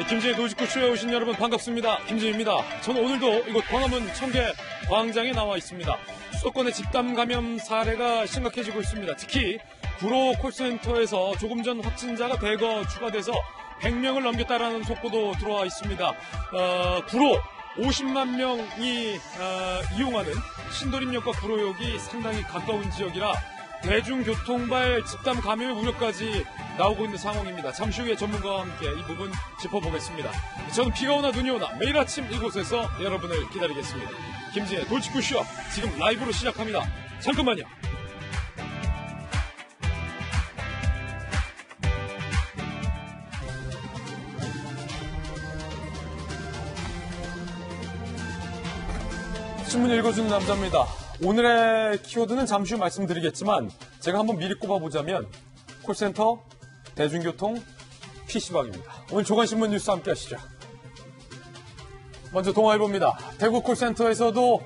김진의 노지구쇼에 오신 여러분 반갑습니다. 김진입니다. 저는 오늘도 이곳 광화문 청계 광장에 나와 있습니다. 수도권의 집단 감염 사례가 심각해지고 있습니다. 특히 구로 콜센터에서 조금 전 확진자가 대거 추가돼서 100명을 넘겼다라는 속보도 들어와 있습니다. 구로 50만 명이 이용하는 신도림역과 구로역이 상당히 가까운 지역이라 대중교통발 집단 감염의 우려까지 나오고 있는 상황입니다. 잠시 후에 전문가와 함께 이 부분 짚어보겠습니다. 저는 비가 오나 눈이 오나 매일 아침 이곳에서 여러분을 기다리겠습니다. 김진의 돌직구쇼 지금 라이브로 시작합니다. 잠깐만요. 신문 읽어주는 남자입니다. 오늘의 키워드는 잠시 후 말씀드리겠지만 제가 한번 미리 꼽아보자면 콜센터, 대중교통, PC방입니다. 오늘 조간신문 뉴스 함께 하시죠. 먼저 동아일보입니다. 대구 콜센터에서도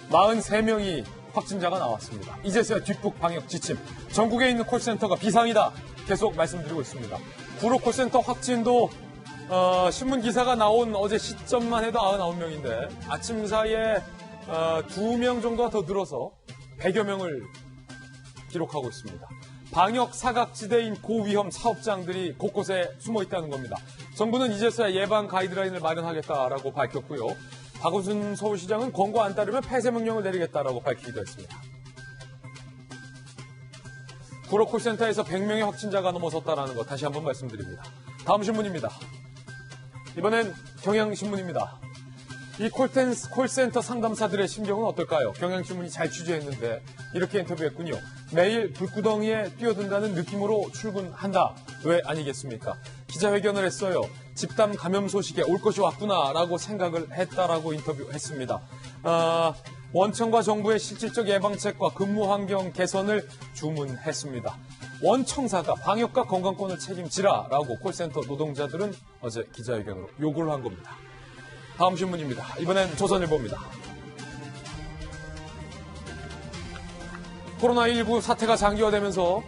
43명이 확진자가 나왔습니다. 이제서야 뒷북 방역 지침. 전국에 있는 콜센터가 비상이다. 계속 말씀드리고 있습니다. 구로 콜센터 확진도 신문 기사가 나온 어제 시점만 해도 99명인데 아침 사이에 2명 정도가 더 늘어서 100여 명을 기록하고 있습니다. 방역 사각지대인 고위험 사업장들이 곳곳에 숨어 있다는 겁니다. 정부는 이제서야 예방 가이드라인을 마련하겠다라고 밝혔고요. 박원순 서울시장은 권고 안 따르면 폐쇄 명령을 내리겠다라고 밝히기도 했습니다. 구로 콜센터에서 100명의 확진자가 넘어섰다는 것 다시 한번 말씀드립니다. 다음 신문입니다. 이번엔 경향신문입니다. 이 콜센터 상담사들의 심경은 어떨까요? 경향신문이 잘 취재했는데 이렇게 인터뷰했군요. 매일 불구덩이에 뛰어든다는 느낌으로 출근한다. 왜 아니겠습니까? 기자회견을 했어요. 집단 감염 소식에 올 것이 왔구나라고 생각을 했다라고 인터뷰했습니다. 원청과 정부의 실질적 예방책과 근무 환경 개선을 주문했습니다. 원청사가 방역과 건강권을 책임지라라고 콜센터 노동자들은 어제 기자회견으로 요구를 한 겁니다. 다음 신문입니다. 이번엔 조선일보입니다. 코로나19 사태가 장기화되면서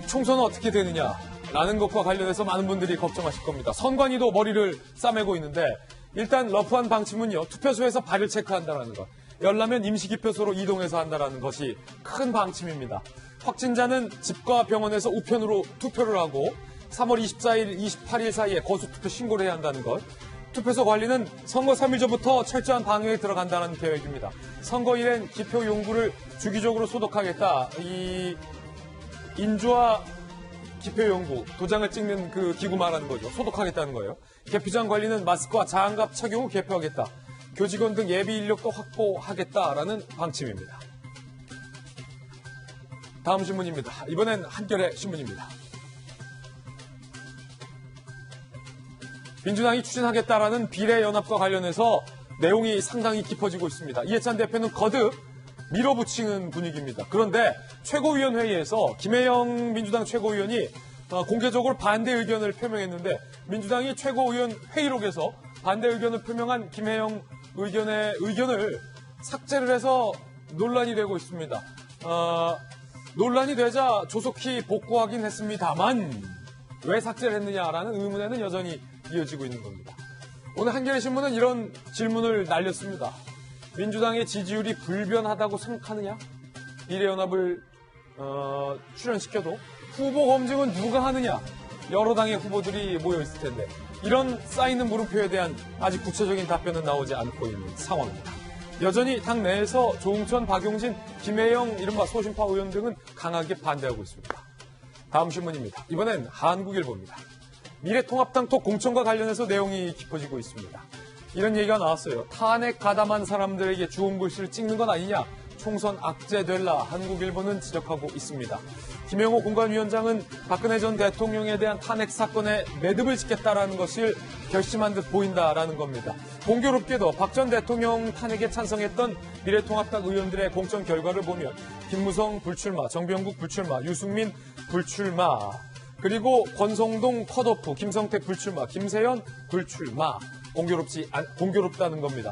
총선은 어떻게 되느냐라는 것과 관련해서 많은 분들이 걱정하실 겁니다. 선관위도 머리를 싸매고 있는데 일단 러프한 방침은요. 투표소에서 발을 체크한다는 것. 열나면 임시기표소로 이동해서 한다는 것이 큰 방침입니다. 확진자는 집과 병원에서 우편으로 투표를 하고 3월 24일, 28일 사이에 거수투표 신고를 해야 한다는 것. 투표소 관리는 선거 3일 전부터 철저한 방역에 들어간다는 계획입니다. 선거일엔 기표 용구를 주기적으로 소독하겠다. 이 인주와 기표 용구, 도장을 찍는 그 기구 말하는 거죠. 소독하겠다는 거예요. 개표장 관리는 마스크와 장갑 착용 후 개표하겠다. 교직원 등 예비 인력도 확보하겠다라는 방침입니다. 다음 신문입니다. 이번엔 한겨레 신문입니다. 민주당이 추진하겠다라는 비례연합과 관련해서 내용이 상당히 깊어지고 있습니다. 이해찬 대표는 거듭 밀어붙이는 분위기입니다. 그런데 최고위원회의에서 김혜영 민주당 최고위원이 공개적으로 반대 의견을 표명했는데 민주당이 최고위원 회의록에서 반대 의견을 표명한 김혜영 의견을 삭제를 해서 논란이 되고 있습니다. 논란이 되자 조속히 복구하긴 했습니다만 왜 삭제를 했느냐라는 의문에는 여전히 이어지고 있는 겁니다. 오늘 한겨레 신문은 이런 질문을 날렸습니다. 민주당의 지지율이 불변하다고 생각하느냐? 비례연합을 출연시켜도 후보 검증은 누가 하느냐? 여러 당의 후보들이 모여있을 텐데 이런 쌓이는 물음표에 대한 아직 구체적인 답변은 나오지 않고 있는 상황입니다. 여전히 당 내에서 조응천, 박용진, 김혜영, 이른바 소신파 의원 등은 강하게 반대하고 있습니다. 다음 신문입니다. 이번엔 한국일보입니다. 미래통합당 톡 공천과 관련해서 내용이 깊어지고 있습니다. 이런 얘기가 나왔어요. 탄핵 가담한 사람들에게 주홍 글씨를 찍는 건 아니냐. 총선 악재될라 한국일보는 지적하고 있습니다. 김영호 공관위원장은 박근혜 전 대통령에 대한 탄핵 사건에 매듭을 짓겠다라는 것을 결심한 듯 보인다라는 겁니다. 공교롭게도 박 전 대통령 탄핵에 찬성했던 미래통합당 의원들의 공천 결과를 보면 김무성 불출마, 정병국 불출마, 유승민 불출마, 그리고 권성동 컷오프, 김성택 불출마, 김세연 불출마. 공교롭다는 겁니다.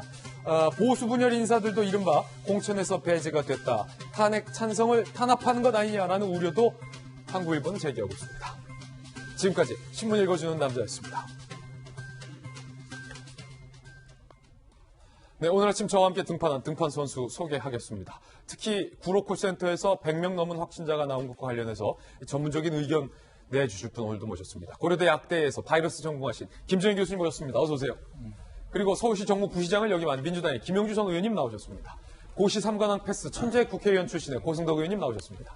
보수 분열 인사들도 이른바 공천에서 배제가 됐다. 탄핵 찬성을 탄압하는 것 아니냐라는 우려도 한국일보는 제기하고 있습니다. 지금까지 신문 읽어주는 남자였습니다. 네, 오늘 아침 저와 함께 등판한 등판 선수 소개하겠습니다. 특히 구로 콜센터에서 100명 넘은 확진자가 나온 것과 관련해서 전문적인 의견 내주실 분 오늘도 모셨습니다. 고려대 약대에서 바이러스 전공하신 김정인 교수님 모셨습니다. 어서 오세요. 그리고 서울시 정무 부시장을 역임한 민주당의 김영주 전 의원님 나오셨습니다. 고시 3관왕 패스 천재 국회의원 출신의 고승덕 의원님 나오셨습니다.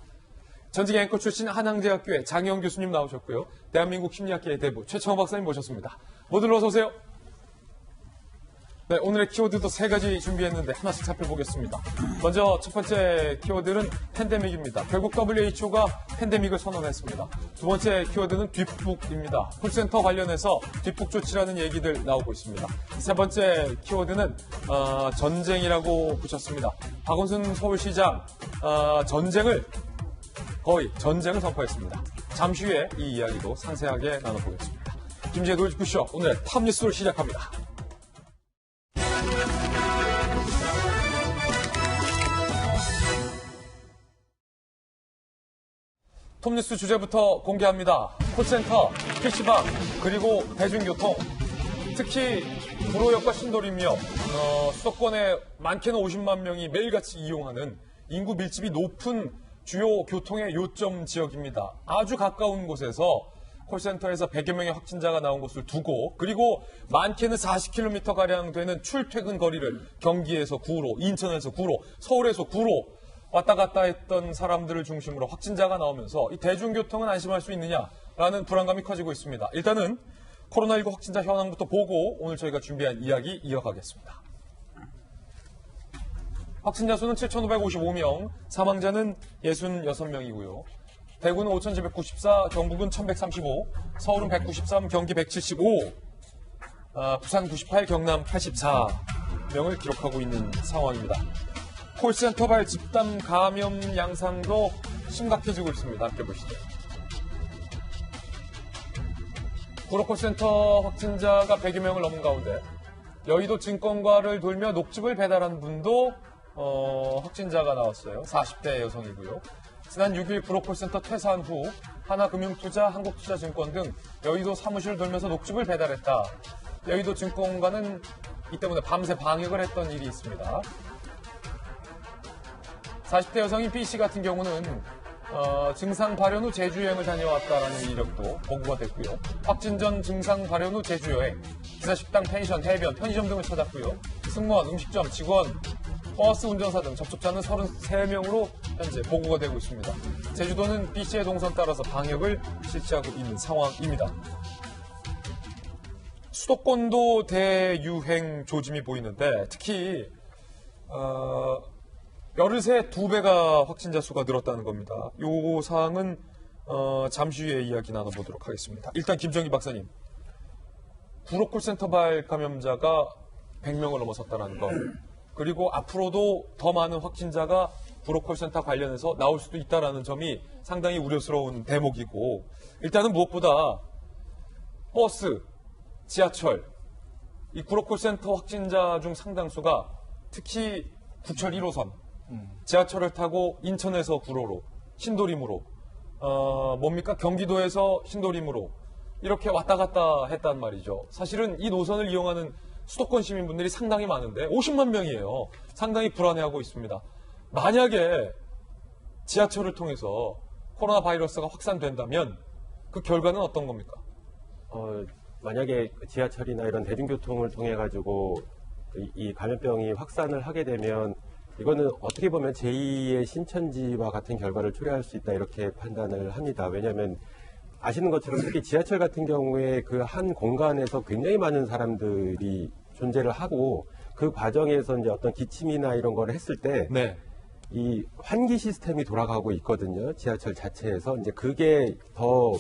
전직 앵커 출신 한양대학교의 장영 교수님 나오셨고요. 대한민국 심리학계의 대부 최창호 박사님 모셨습니다. 모두 어서 오세요. 네, 오늘의 키워드도 3가지 준비했는데 하나씩 살펴보겠습니다. 먼저 첫 번째 키워드는 팬데믹입니다. 결국 WHO가 팬데믹을 선언했습니다. 두 번째 키워드는 뒷북입니다. 콜센터 관련해서 뒷북 조치라는 얘기들 나오고 있습니다. 세 번째 키워드는 전쟁이라고 붙였습니다. 박원순 서울시장 전쟁을 선포했습니다. 잠시 후에 이 이야기도 상세하게 나눠보겠습니다. 김재도 뉴스쇼 오늘의 탑뉴스를 시작합니다. 톱뉴스 주제부터 공개합니다. 콜센터, PC방, 그리고 대중교통. 특히 구로역과 신도림역, 수도권에 많게는 50만 명이 매일같이 이용하는 인구 밀집이 높은 주요 교통의 요점 지역입니다. 아주 가까운 곳에서 콜센터에서 100여 명의 확진자가 나온 것을 두고, 그리고 많게는 40km가량 되는 출퇴근 거리를 경기에서 구로, 인천에서 구로, 서울에서 구로 왔다 갔다 했던 사람들을 중심으로 확진자가 나오면서 이 대중교통은 안심할 수 있느냐라는 불안감이 커지고 있습니다. 일단은 코로나19 확진자 현황부터 보고 오늘 저희가 준비한 이야기 이어가겠습니다. 확진자 수는 7,555명, 사망자는 66명이고요. 대구는 5,794, 경북은 1,135, 서울은 193, 경기 175, 부산 98, 경남 84명을 기록하고 있는 상황입니다. 콜센터발 집단 감염 양상도 심각해지고 있습니다. 함께 보시죠. 구로 콜센터 확진자가 100여 명을 넘은 가운데 여의도 증권가를 돌며 녹즙을 배달한 분도 확진자가 나왔어요. 40대 여성이고요. 지난 6일 구로 콜센터 퇴사한 후 하나금융투자, 한국투자증권 등 여의도 사무실을 돌면서 녹즙을 배달했다. 여의도 증권가는 이 때문에 밤새 방역을 했던 일이 있습니다. 40대 여성인 B씨 같은 경우는 증상 발현 후 제주 여행을 다녀왔다라는 이력도 보고가 됐고요. 확진 전 증상 발현 후 제주 여행, 기사식당, 펜션, 해변, 편의점 등을 찾았고요. 승무원, 음식점, 직원, 버스 운전사 등 접촉자는 33명으로 현재 보고가 되고 있습니다. 제주도는 B씨의 동선 따라서 방역을 실시하고 있는 상황입니다. 수도권도 대유행 조짐이 보이는데 특히 열흘 새 2배가 확진자 수가 늘었다는 겁니다. 요 사항은 잠시 후에 이야기 나눠보도록 하겠습니다. 일단 김정희 박사님, 구로 콜센터발 감염자가 100명을 넘어섰다는 것, 그리고 앞으로도 더 많은 확진자가 구로 콜센터 관련해서 나올 수도 있다는 점이 상당히 우려스러운 대목이고, 일단은 무엇보다 버스, 지하철, 이 구로 콜센터 확진자 중 상당수가 특히 구철 1호선, 지하철을 타고 인천에서 구로로, 신도림으로, 경기도에서 신도림으로 이렇게 왔다 갔다 했단 말이죠. 사실은 이 노선을 이용하는 수도권 시민분들이 상당히 많은데 50만 명이에요. 상당히 불안해하고 있습니다. 만약에 지하철을 통해서 코로나 바이러스가 확산된다면 그 결과는 어떤 겁니까? 만약에 지하철이나 이런 대중교통을 통해 가지고 이 감염병이 확산을 하게 되면 이거는 어떻게 보면 제2의 신천지와 같은 결과를 초래할 수 있다 이렇게 판단을 합니다. 왜냐하면 아시는 것처럼 특히 지하철 같은 경우에 그 한 공간에서 굉장히 많은 사람들이 존재를 하고 그 과정에서 이제 어떤 기침이나 이런 걸 했을 때 네. 이 환기 시스템이 돌아가고 있거든요. 지하철 자체에서 이제 그게 더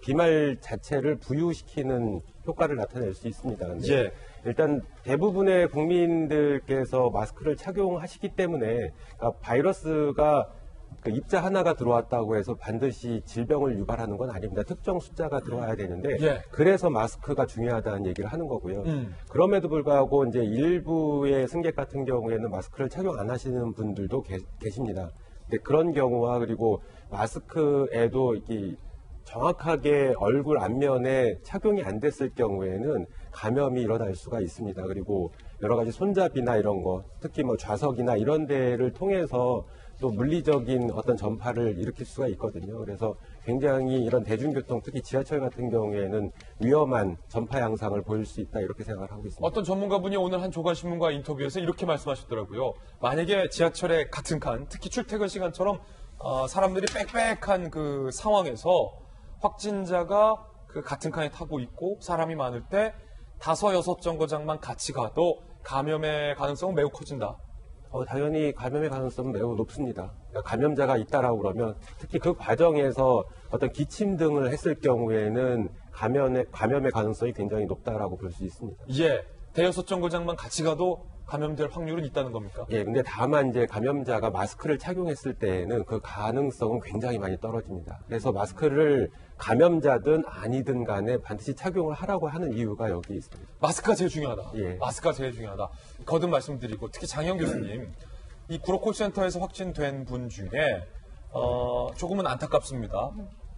비말 자체를 부유시키는 효과를 나타낼 수 있습니다. 근데 예. 일단 대부분의 국민들께서 마스크를 착용하시기 때문에 바이러스가 그 입자 하나가 들어왔다고 해서 반드시 질병을 유발하는 건 아닙니다. 특정 숫자가 들어와야 되는데 예. 그래서 마스크가 중요하다는 얘기를 하는 거고요. 그럼에도 불구하고 이제 일부의 승객 같은 경우에는 마스크를 착용 안 하시는 분들도 계십니다. 근데 그런 경우와 그리고 마스크에도 정확하게 얼굴 앞면에 착용이 안 됐을 경우에는 감염이 일어날 수가 있습니다. 그리고 여러 가지 손잡이나 이런 거, 특히 뭐 좌석이나 이런 데를 통해서 또 물리적인 어떤 전파를 일으킬 수가 있거든요. 그래서 굉장히 이런 대중교통, 특히 지하철 같은 경우에는 위험한 전파 양상을 보일 수 있다 이렇게 생각을 하고 있습니다. 어떤 전문가분이 오늘 한 조간신문과 인터뷰에서 이렇게 말씀하셨더라고요. 만약에 지하철의 같은 칸, 특히 출퇴근 시간처럼 사람들이 빽빽한 그 상황에서 확진자가 그 같은 칸에 타고 있고 사람이 많을 때 5, 6 정거장만 같이 가도 감염의 가능성은 매우 커진다. 당연히 감염의 가능성은 매우 높습니다. 그러니까 감염자가 있다라고 그러면 특히 그 과정에서 어떤 기침 등을 했을 경우에는 감염의 가능성이 굉장히 높다라고 볼 수 있습니다. 예, 대여섯 정거장만 같이 가도 감염될 확률은 있다는 겁니까? 예, 근데 다만 이제 감염자가 마스크를 착용했을 때에는 그 가능성은 굉장히 많이 떨어집니다. 그래서 마스크를 감염자든 아니든 간에 반드시 착용을 하라고 하는 이유가 여기 있습니다. 마스크가 제일 중요하다. 예. 마스크가 제일 중요하다. 거듭 말씀드리고 특히 장영 교수님, 이 구로콜센터에서 확진된 분 중에 조금은 안타깝습니다.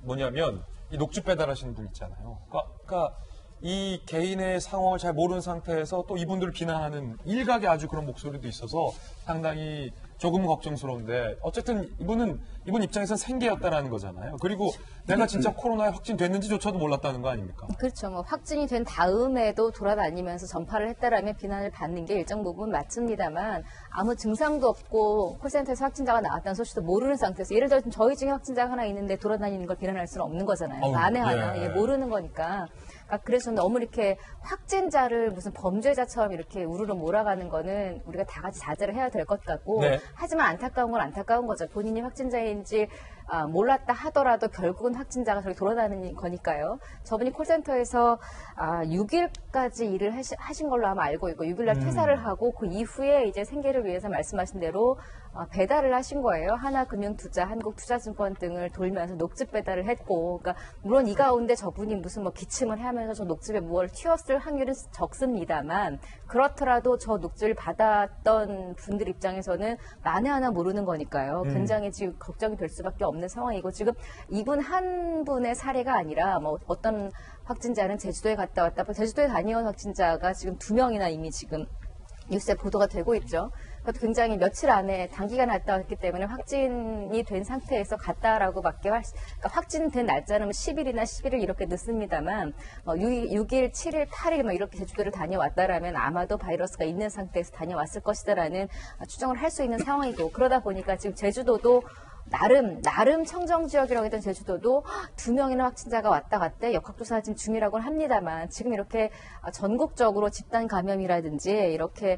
뭐냐면 이 녹즙 배달하시는 분 있잖아요. 그러니까 이 개인의 상황을 잘 모르는 상태에서 또 이분들을 비난하는 일각의 아주 그런 목소리도 있어서 상당히 조금은 걱정스러운데 어쨌든 이분 입장에서는 생계였다라는 거잖아요. 그리고 내가 진짜 코로나에 확진됐는지조차도 몰랐다는 거 아닙니까? 그렇죠. 뭐 확진이 된 다음에도 돌아다니면서 전파를 했다라면 비난을 받는 게 일정 부분 맞습니다만 아무 증상도 없고 콜센터에서 확진자가 나왔다는 소식도 모르는 상태에서 예를 들어 저희 중에 확진자가 하나 있는데 돌아다니는 걸 비난할 수는 없는 거잖아요. 만에 하나 예. 모르는 거니까. 그래서 너무 이렇게 확진자를 무슨 범죄자처럼 이렇게 우르르 몰아가는 거는 우리가 다 같이 자제를 해야 될 것 같고 네. 하지만 안타까운 건 안타까운 거죠. 본인이 확진자인지 몰랐다 하더라도 결국은 확진자가 저기 돌아다니는 거니까요. 저분이 콜센터에서 6일까지 일을 하신 걸로 아마 알고 있고 6일날 퇴사를 하고 그 이후에 이제 생계를 위해서 말씀하신 대로 배달을 하신 거예요. 하나금융투자, 한국투자증권 등을 돌면서 녹즙 배달을 했고, 그러니까 물론 이 가운데 저분이 무슨 뭐 기침을 하면서 저 녹즙에 무엇을 튀었을 확률은 적습니다만 그렇더라도 저 녹즙을 받았던 분들 입장에서는 만에 하나 모르는 거니까요. 굉장히 지금 걱정이 될 수밖에 없는 상황이고 지금 이분 한 분의 사례가 아니라 뭐 어떤 확진자는 제주도에 갔다 왔다, 제주도에 다녀온 확진자가 지금 2명이나 이미 지금 뉴스에 보도가 되고 있죠. 그것도 굉장히 며칠 안에 단기간에 갔다 왔기 때문에 확진이 된 상태에서 갔다라고 그러니까 확진된 날짜는 10일이나 11일 이렇게 늦습니다만 6일, 7일, 8일 뭐 이렇게 제주도를 다녀왔다라면 아마도 바이러스가 있는 상태에서 다녀왔을 것이다라는 추정을 할 수 있는 상황이고 그러다 보니까 지금 제주도도 나름 청정 지역이라고 했던 제주도도 2명이나 확진자가 왔다 갔대 역학조사 지금 중이라고는 합니다만 지금 이렇게 전국적으로 집단 감염이라든지 이렇게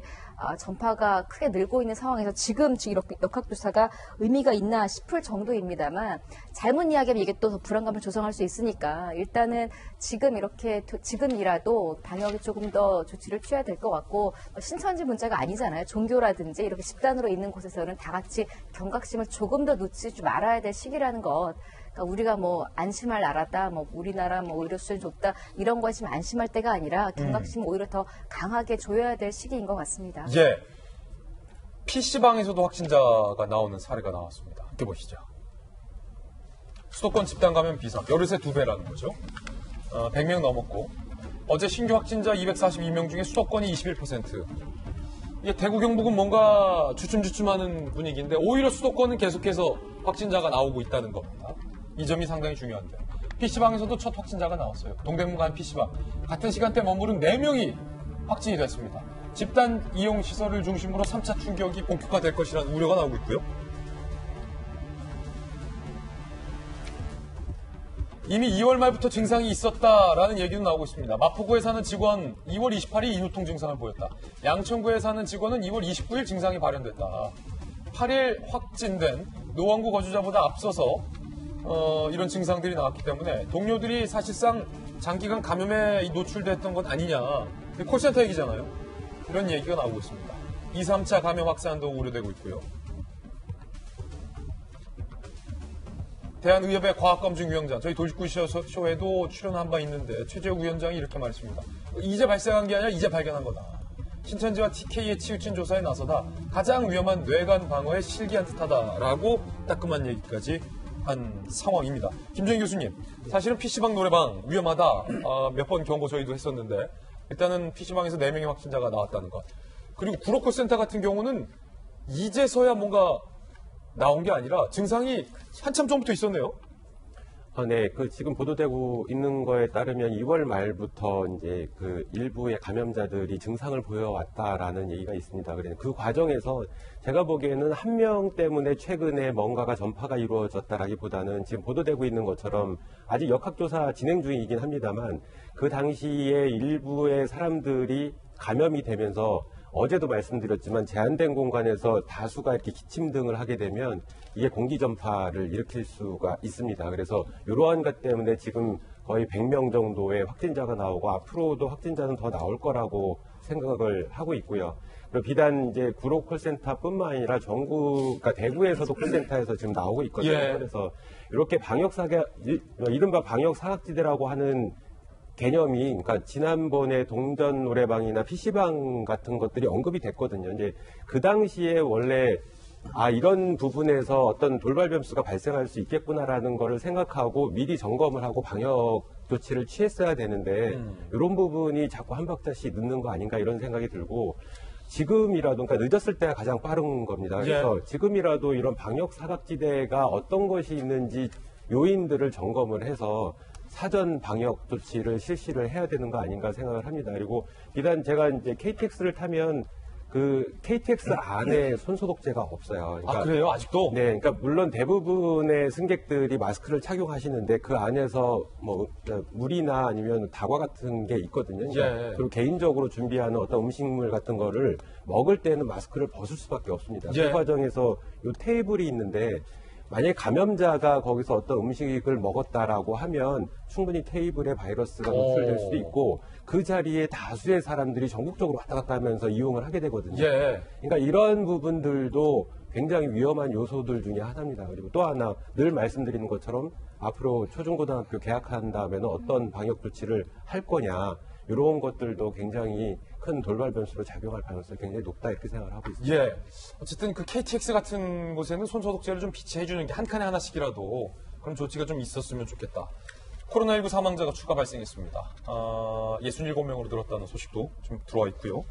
전파가 크게 늘고 있는 상황에서 지금 이렇게 역학조사가 의미가 있나 싶을 정도입니다만 잘못 이야기하면 이게 또 불안감을 조성할 수 있으니까 일단은 지금이라도 방역에 조금 더 조치를 취해야 될 것 같고 신천지 문제가 아니잖아요. 종교라든지 이렇게 집단으로 있는 곳에서는 다 같이 경각심을 조금 더 놓치지 말아야 될 시기라는 것. 그러니까 우리가 뭐 안심할 나라다, 뭐 우리나라 뭐 의료 수준이 좋다 이런 거에 지금 안심할 때가 아니라 경각심 오히려 더 강하게 조여야 될 시기인 것 같습니다. 예. PC방에서도 확진자가 나오는 사례가 나왔습니다. 함께 보시죠. 수도권 집단 감염 비상, 열흘새 2배라는 거죠. 100명 넘었고 어제 신규 확진자 242명 중에 수도권이 21%. 이게 대구 경북은 뭔가 주춤주춤하는 분위기인데 오히려 수도권은 계속해서 확진자가 나오고 있다는 겁니다. 이 점이 상당히 중요한데 PC방에서도 첫 확진자가 나왔어요. 동대문구 한 PC방. 같은 시간대 머무른 4명이 확진이 됐습니다. 집단 이용 시설을 중심으로 3차 충격이 본격화될 것이라는 우려가 나오고 있고요. 이미 2월 말부터 증상이 있었다라는 얘기도 나오고 있습니다. 마포구에 사는 직원 2월 28일 인후통 증상을 보였다. 양천구에 사는 직원은 2월 29일 증상이 발현됐다. 8일 확진된 노원구 거주자보다 앞서서 이런 증상들이 나왔기 때문에 동료들이 사실상 장기간 감염에 노출됐던 건 아니냐. 콜센터 얘기잖아요. 이런 얘기가 나오고 있습니다. 2, 3차 감염 확산도 우려되고 있고요. 대한의협의 과학검증위원장, 저희 돌직구쇼에도 출연한 바 있는데 최재욱 위원장이 이렇게 말했습니다. 이제 발생한 게 아니라 이제 발견한 거다. 신천지와 TK의 치우친 조사에 나서다 가장 위험한 뇌관 방어에 실기한 듯하다라고 따끔한 얘기까지 한 상황입니다. 김정희 교수님, 사실은 PC방 노래방 위험하다 몇 번 경고 저희도 했었는데 일단은 PC방에서 4명의 확진자가 나왔다는 것. 그리고 구로콜센터 같은 경우는 이제서야 뭔가 나온 게 아니라 증상이 한참 전부터 있었네요. 네, 지금 보도되고 있는 거에 따르면 2월 말부터 이제 일부의 감염자들이 증상을 보여왔다라는 얘기가 있습니다. 그래서 그 과정에서 제가 보기에는 한 명 때문에 최근에 뭔가가 전파가 이루어졌다라기보다는 지금 보도되고 있는 것처럼 아직 역학조사 진행 중이긴 합니다만 그 당시에 일부의 사람들이 감염이 되면서 어제도 말씀드렸지만 제한된 공간에서 다수가 이렇게 기침 등을 하게 되면 이게 공기 전파를 일으킬 수가 있습니다. 그래서 이러한 것 때문에 지금 거의 100명 정도의 확진자가 나오고 앞으로도 확진자는 더 나올 거라고 생각을 하고 있고요. 그리고 비단 이제 구로 콜센터뿐만 아니라 전국, 그러니까 대구에서도 콜센터에서 지금 나오고 있거든요. 예. 그래서 이렇게 이른바 방역 사각지대라고 하는 개념이, 그러니까 지난번에 동전 노래방이나 PC방 같은 것들이 언급이 됐거든요. 이제 그 당시에 원래 이런 부분에서 어떤 돌발 변수가 발생할 수 있겠구나라는 거를 생각하고 미리 점검을 하고 방역 조치를 취했어야 되는데 이런 부분이 자꾸 한 박자씩 늦는 거 아닌가 이런 생각이 들고 지금이라도, 그러니까 늦었을 때가 가장 빠른 겁니다. 그래서 지금이라도 이런 방역 사각지대가 어떤 것이 있는지 요인들을 점검을 해서 사전 방역 조치를 실시를 해야 되는 거 아닌가 생각을 합니다. 그리고 비단 제가 이제 KTX를 타면 KTX 안에 손소독제가 없어요. 그러니까 그래요? 아직도? 네, 그러니까 물론 대부분의 승객들이 마스크를 착용하시는데 그 안에서 뭐 물이나 아니면 다과 같은 게 있거든요. 그러니까 예. 그리고 개인적으로 준비하는 어떤 음식물 같은 거를 먹을 때는 마스크를 벗을 수밖에 없습니다. 예. 그 과정에서 이 테이블이 있는데 만약에 감염자가 거기서 어떤 음식을 먹었다라고 하면 충분히 테이블에 바이러스가 노출될 수도 있고 그 자리에 다수의 사람들이 전국적으로 왔다 갔다 하면서 이용을 하게 되거든요. 예. 그러니까 이런 부분들도 굉장히 위험한 요소들 중에 하나입니다. 그리고 또 하나 늘 말씀드리는 것처럼 앞으로 초중고등학교 개학한 다음에는 어떤 방역 조치를 할 거냐 이런 것들도 굉장히 큰 돌발 변수로 작용할 가능성이 굉장히 높다 이렇게 생각을 하고 있습니다. 예. 어쨌든 그 KTX 같은 곳에는 손소독제를 좀 비치해주는 게 한 칸에 하나씩이라도 그런 조치가 좀 있었으면 좋겠다. 코로나19 사망자가 추가 발생했습니다. 67명으로 늘었다는 소식도 좀 들어와 있고요.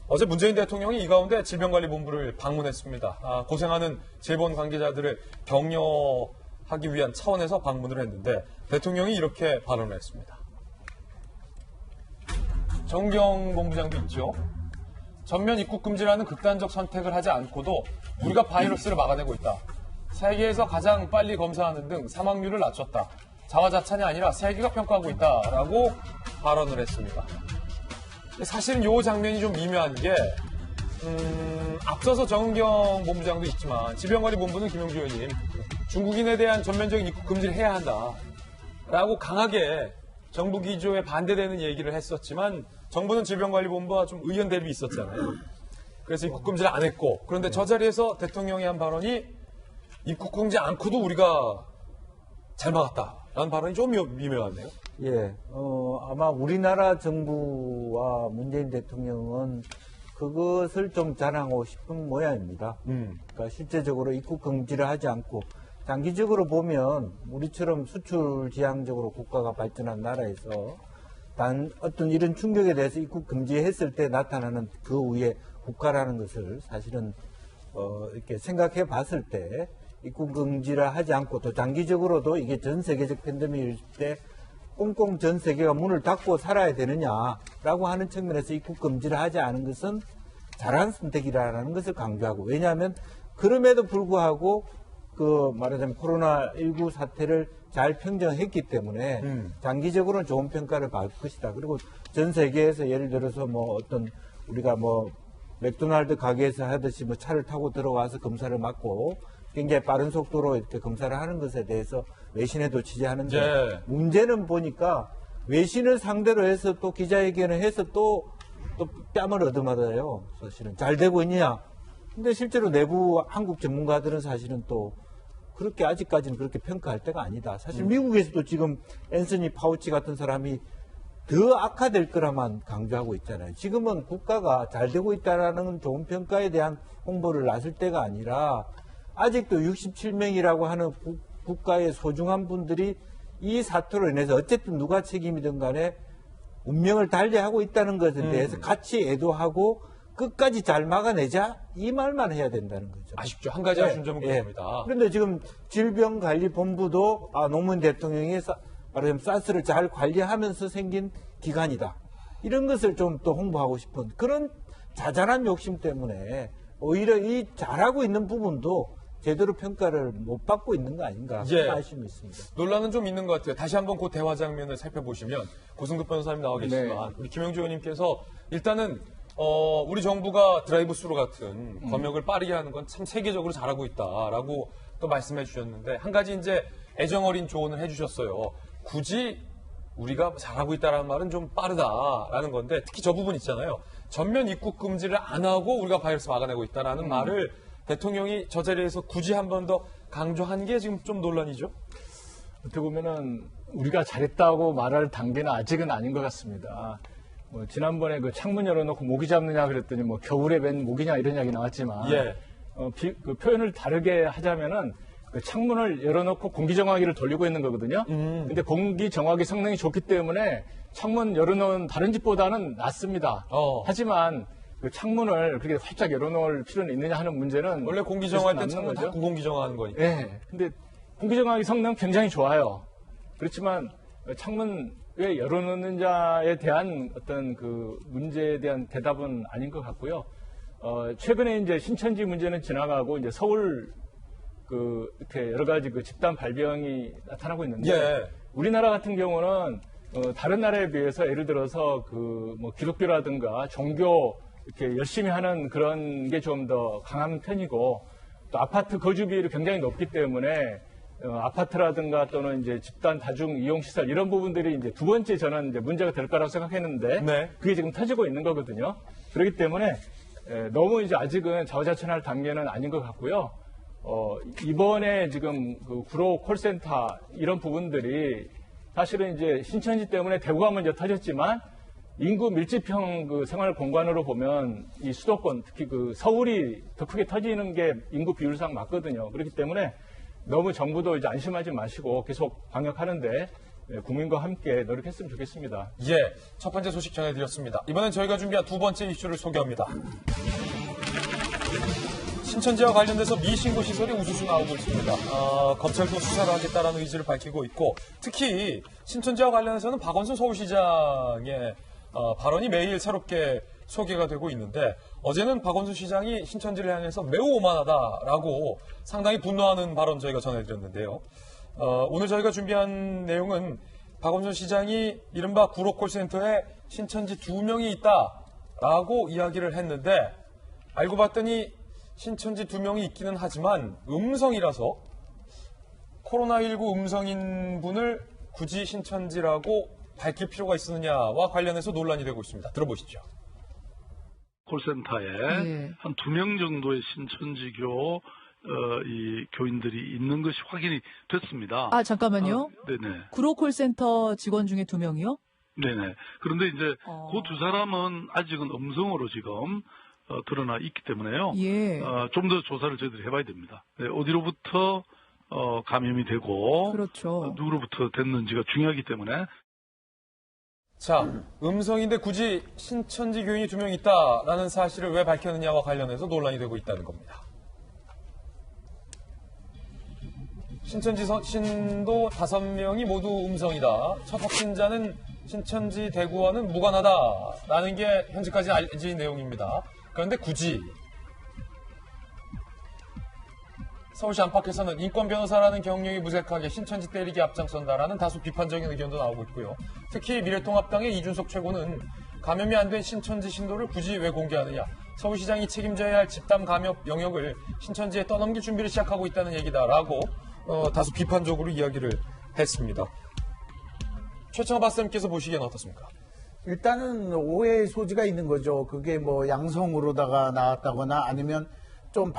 어제 문재인 대통령이 이 가운데 질병관리본부를 방문했습니다. 고생하는 재본 관계자들을 격려하기 위한 차원에서 방문을 했는데 대통령이 이렇게 발언을 했습니다. 정경 본부장도 있죠. 전면 입국 금지라는 극단적 선택을 하지 않고도 우리가 바이러스를 막아내고 있다. 세계에서 가장 빨리 검사하는 등 사망률을 낮췄다. 자화자찬이 아니라 세계가 평가하고 있다라고 발언을 했습니다. 사실은 이 장면이 좀 미묘한 게 앞서서 정은경 본부장도 있지만 질병관리본부는 김용주 의원님 중국인에 대한 전면적인 입국 금지를 해야 한다라고 강하게 정부 기조에 반대되는 얘기를 했었지만 정부는 질병관리본부와 좀 의견 대립이 있었잖아요. 그래서 입국 금지를 안 했고 그런데 저 자리에서 대통령이 한 발언이 입국 금지 않고도 우리가 잘 막았다라는 발언이 좀 미묘하네요. 예, 아마 우리나라 정부와 문재인 대통령은 그것을 좀 자랑하고 싶은 모양입니다. 그러니까 실제적으로 입국 금지를 하지 않고 장기적으로 보면 우리처럼 수출 지향적으로 국가가 발전한 나라에서 단 어떤 이런 충격에 대해서 입국 금지했을 때 나타나는 그 위에 국가라는 것을 사실은 이렇게 생각해 봤을 때 입국 금지를 하지 않고 또 장기적으로도 이게 전 세계적 팬데믹일 때 꽁꽁 전 세계가 문을 닫고 살아야 되느냐라고 하는 측면에서 입국 금지를 하지 않은 것은 잘한 선택이라는 것을 강조하고 왜냐하면 그럼에도 불구하고 말하자면 코로나19 사태를 잘 평정했기 때문에 장기적으로는 좋은 평가를 받을 것이다. 그리고 전 세계에서 예를 들어서 우리가 맥도날드 가게에서 하듯이 차를 타고 들어와서 검사를 받고 굉장히 빠른 속도로 이렇게 검사를 하는 것에 대해서 외신에도 취재하는데 문제는 보니까 외신을 상대로 해서 또 기자회견을 해서 또 뺨을 얻어맞아요. 사실은 잘 되고 있느냐. 근데 실제로 내부 한국 전문가들은 사실은 또 그렇게 아직까지는 그렇게 평가할 때가 아니다. 사실 미국에서도 지금 앤서니 파우치 같은 사람이 더 악화될 거라만 강조하고 있잖아요. 지금은 국가가 잘 되고 있다라는 좋은 평가에 대한 홍보를 놨을 때가 아니라 아직도 67명이라고 하는 국가의 소중한 분들이 이 사태로 인해서 어쨌든 누가 책임이든 간에 운명을 달리하고 있다는 것에 대해서 같이 애도하고 끝까지 잘 막아내자 이 말만 해야 된다는 거죠. 아쉽죠. 한 가지 아쉬운 점은 그겁니다. 그런데 지금 질병관리본부도 노무현 대통령이 말하자면 사스를 잘 관리하면서 생긴 기관이다. 이런 것을 좀 또 홍보하고 싶은 그런 자잘한 욕심 때문에 오히려 이 잘하고 있는 부분도 제대로 평가를 못 받고 있는 거 아닌가 예. 아쉬움이 있습니다. 논란은 좀 있는 것 같아요. 다시 한번 그 대화 장면을 살펴보시면 고승급 변호사님 나와 계시지만 우리 김영주 의원님께서 일단은 우리 정부가 드라이브 스루 같은 검역을 빠르게 하는 건 참 세계적으로 잘하고 있다라고 또 말씀해 주셨는데 한 가지 이제 애정 어린 조언을 해 주셨어요. 굳이 우리가 잘하고 있다라는 말은 좀 빠르다라는 건데 특히 저 부분 있잖아요. 전면 입국 금지를 안 하고 우리가 바이러스 막아내고 있다라는 말을 대통령이 저 자리에서 굳이 한 번 더 강조한 게 지금 좀 논란이죠. 어떻게 보면은 우리가 잘했다고 말할 단계는 아직은 아닌 것 같습니다. 지난번에 그 창문 열어놓고 모기 잡느냐 그랬더니 겨울에 웬 모기냐 이런 이야기 나왔지만 예. 그 표현을 다르게 하자면은 그 창문을 열어놓고 공기 정화기를 돌리고 있는 거거든요. 근데 공기 정화기 성능이 좋기 때문에 창문 열어놓은 다른 집보다는 낫습니다. 하지만 그 창문을 그렇게 활짝 열어놓을 필요는 있느냐 하는 문제는 원래 공기 정화할 땐 계속 창문 남는 닫고 공기 정화하는 거니까. 네. 근데 공기 정화기 성능 굉장히 좋아요. 그렇지만 창문 왜 열어놓느냐에 대한 어떤 그 문제에 대한 대답은 아닌 것 같고요. 최근에 이제 신천지 문제는 지나가고 이제 서울 이렇게 여러 가지 그 집단 발병이 나타나고 있는데 예. 우리나라 같은 경우는 다른 나라에 비해서 예를 들어서 기독교라든가 종교 이렇게 열심히 하는 그런 게 좀 더 강한 편이고 또 아파트 거주비율이 굉장히 높기 때문에 아파트라든가 또는 이제 집단 다중 이용 시설 이런 부분들이 이제 두 번째 저는 이제 문제가 될 거라고 생각했는데 네. 그게 지금 터지고 있는 거거든요. 그렇기 때문에 너무 이제 아직은 자화자찬할 단계는 아닌 것 같고요. 이번에 지금 그 구로 콜센터 이런 부분들이 사실은 이제 신천지 때문에 대구가 먼저 터졌지만 인구 밀집형 그 생활 공간으로 보면 이 수도권 특히 그 서울이 더 크게 터지는 게 인구 비율상 맞거든요. 그렇기 때문에 너무 정부도 이제 안심하지 마시고 계속 방역하는데 국민과 함께 노력했으면 좋겠습니다. 예, 첫 번째 소식 전해드렸습니다. 이번엔 저희가 준비한 두 번째 이슈를 소개합니다. 신천지와 관련돼서 미신고 시설이 우수수 나오고 있습니다. 검찰도 수사를 하겠다라는 의지를 밝히고 있고 특히 신천지와 관련해서는 박원순 서울시장의 발언이 매일 새롭게 소개가 되고 있는데 어제는 박원순 시장이 신천지를 향해서 매우 오만하다라고 상당히 분노하는 발언 저희가 전해드렸는데요. 오늘 저희가 준비한 내용은 박원순 시장이 이른바 구로콜센터에 신천지 2명이 있다라고 이야기를 했는데 알고 봤더니 신천지 2명이 있기는 하지만 음성이라서 코로나19 음성인 분을 굳이 신천지라고 밝힐 필요가 있느냐와 관련해서 논란이 되고 있습니다. 들어보시죠. 콜센터에 한 2명 정도의 신천지교 이 교인들이 있는 것이 확인이 됐습니다. 아, 잠깐만요. 네네. 구로콜센터 직원 중에 2명이요? 네네. 그런데 이제 그 두 사람은 아직은 음성으로 지금 드러나 있기 때문에요. 예. 좀 더 조사를 저희들이 해봐야 됩니다. 네, 어디로부터 감염이 되고 그렇죠. 누구로부터 됐는지가 중요하기 때문에. 자, 음성인데 굳이 신천지 교인이 2명 있다라는 사실을 왜 밝혔느냐와 관련해서 논란이 되고 있다는 겁니다. 신천지 신도 5명이 모두 음성이다. 첫 확진자는 신천지 대구와는 무관하다라는 게 현재까지 알려진 내용입니다. 그런데 굳이 서울시 안팎에서는 인권 변호사라는 경력이 무색하게 신천지 때리기 앞장선다라는 다소 비판적인 의견도 나오고 있고요. 특히 미래통합당의 이준석 최고는 감염이 안 된 신천지 신도를 굳이 왜 공개하느냐. 서울시장이 책임져야 할 집단 감염 영역을 신천지에 떠넘길 준비를 시작하고 있다는 얘기다라고 다소 비판적으로 이야기를 했습니다. 최청화 박사님께서 보시기에는 어떻습니까? 일단은 오해의 소지가 있는 거죠. 그게 뭐 양성으로다가 나왔다거나 아니면 좀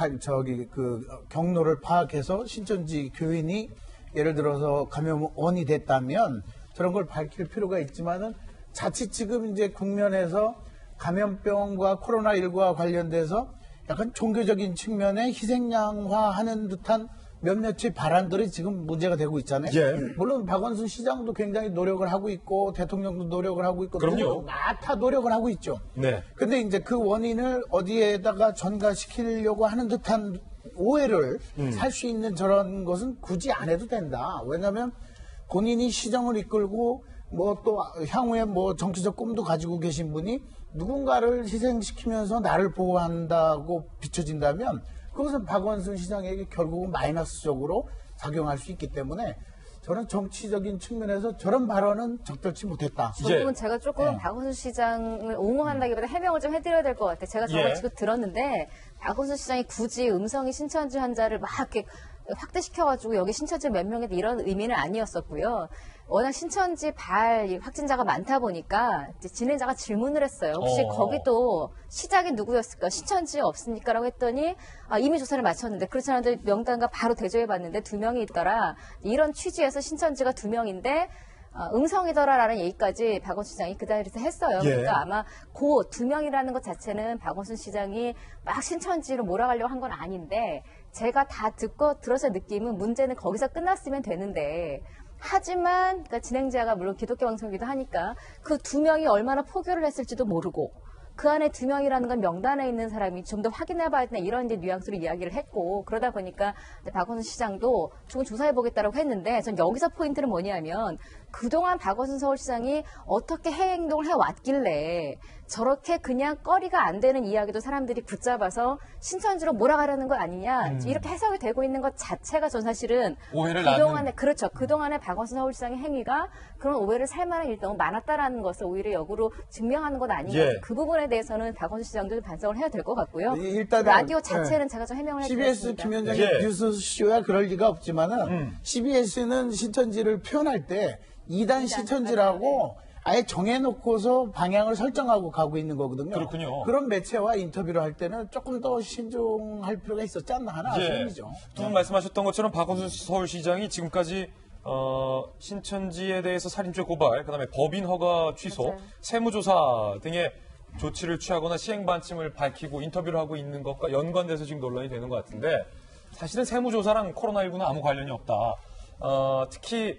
경로를 파악해서 신천지 교인이 예를 들어서 감염원이 됐다면 저런 걸 밝힐 필요가 있지만은 자칫 지금 이제 국면에서 감염병과 코로나19와 관련돼서 약간 종교적인 측면에 희생양화하는 듯한 몇몇의 발언들이 지금 문제가 되고 있잖아요. 예. 물론 박원순 시장도 굉장히 노력을 하고 있고 대통령도 노력을 하고 있고 그럼요. 다 노력을 하고 있죠. 네. 근데 이제 그 원인을 어디에다가 전가시키려고 하는 듯한 오해를 살 수 있는 저런 것은 굳이 안 해도 된다. 왜냐하면 본인이 시정을 이끌고 뭐 또 향후에 뭐 정치적 꿈도 가지고 계신 분이 누군가를 희생시키면서 나를 보호한다고 비춰진다면 그것은 박원순 시장에게 결국은 마이너스적으로 작용할 수 있기 때문에 저는 정치적인 측면에서 저런 발언은 적절치 못했다. 그 부분 제가 조금 박원순 시장을 옹호한다기보다 해명을 좀 해드려야 될 것 같아요. 제가 저걸 예. 지금 들었는데 박원순 시장이 굳이 음성이 신천지 환자를 막 이렇게 확대시켜가지고 여기 신천지 몇 명이다 이런 의미는 아니었었고요. 워낙 신천지 발 확진자가 많다 보니까 이제 진행자가 질문을 했어요. 혹시 거기도 시작이 누구였을까? 신천지 없습니까라고 했더니 이미 조사를 마쳤는데 그렇지 않은데 명단과 바로 대조해봤는데 2명이 있더라. 이런 취지에서 신천지가 2명인데 음성이더라라는 얘기까지 박원순 시장이 그 자리에서 했어요. 예. 그러니까 아마 그 2명이라는 것 자체는 박원순 시장이 막 신천지로 몰아가려고 한 건 아닌데 제가 다 들어서 느낌은 문제는 거기서 끝났으면 되는데 하지만 그러니까 진행자가 물론 기독교 방송이기도 하니까 그 2명이 얼마나 포교를 했을지도 모르고 그 안에 2명이라는 건 명단에 있는 사람이 좀 더 확인해봐야 되나 이런 이제 뉘앙스로 이야기를 했고 그러다 보니까 박원순 시장도 조금 조사해보겠다고 했는데 전 여기서 포인트는 뭐냐면 그동안 박원순 서울시장이 어떻게 행동을 해왔길래 저렇게 그냥 꺼리가 안 되는 이야기도 사람들이 붙잡아서 신천지로 몰아가려는 거 아니냐 이렇게 해석이 되고 있는 것 자체가 전 사실은 오해를 그동안에 그렇죠. 그동안에 박원순 서울시장의 행위가 그런 오해를 살 만한 일이 너무 많았다라는 것을 오히려 역으로 증명하는 것 아닌가. 예. 그 부분에 대해서는 박원순 시장도 좀 반성을 해야 될 것 같고요. 일단 라디오 자체는 제가 좀 해명을 CBS 해드렸습니다. 김현정의 예. 뉴스쇼야 그럴 리가 없지만은 CBS는 신천지를 표현할 때 2단 신천지라고 아예 정해놓고서 방향을 설정하고 가고 있는 거거든요. 그렇군요. 그런 매체와 인터뷰를 할 때는 조금 더 신중할 필요가 있었지 않나 하는 아쉬움이죠. 두 분 말씀하셨던 것처럼 박원순 서울시장이 지금까지 신천지에 대해서 살인죄 고발, 그다음에 법인 허가 취소, 맞아요. 세무조사 등의 조치를 취하거나 시행 방침을 밝히고 인터뷰를 하고 있는 것과 연관돼서 지금 논란이 되는 것 같은데 사실은 세무조사랑 코로나19는 아무 관련이 없다. 특히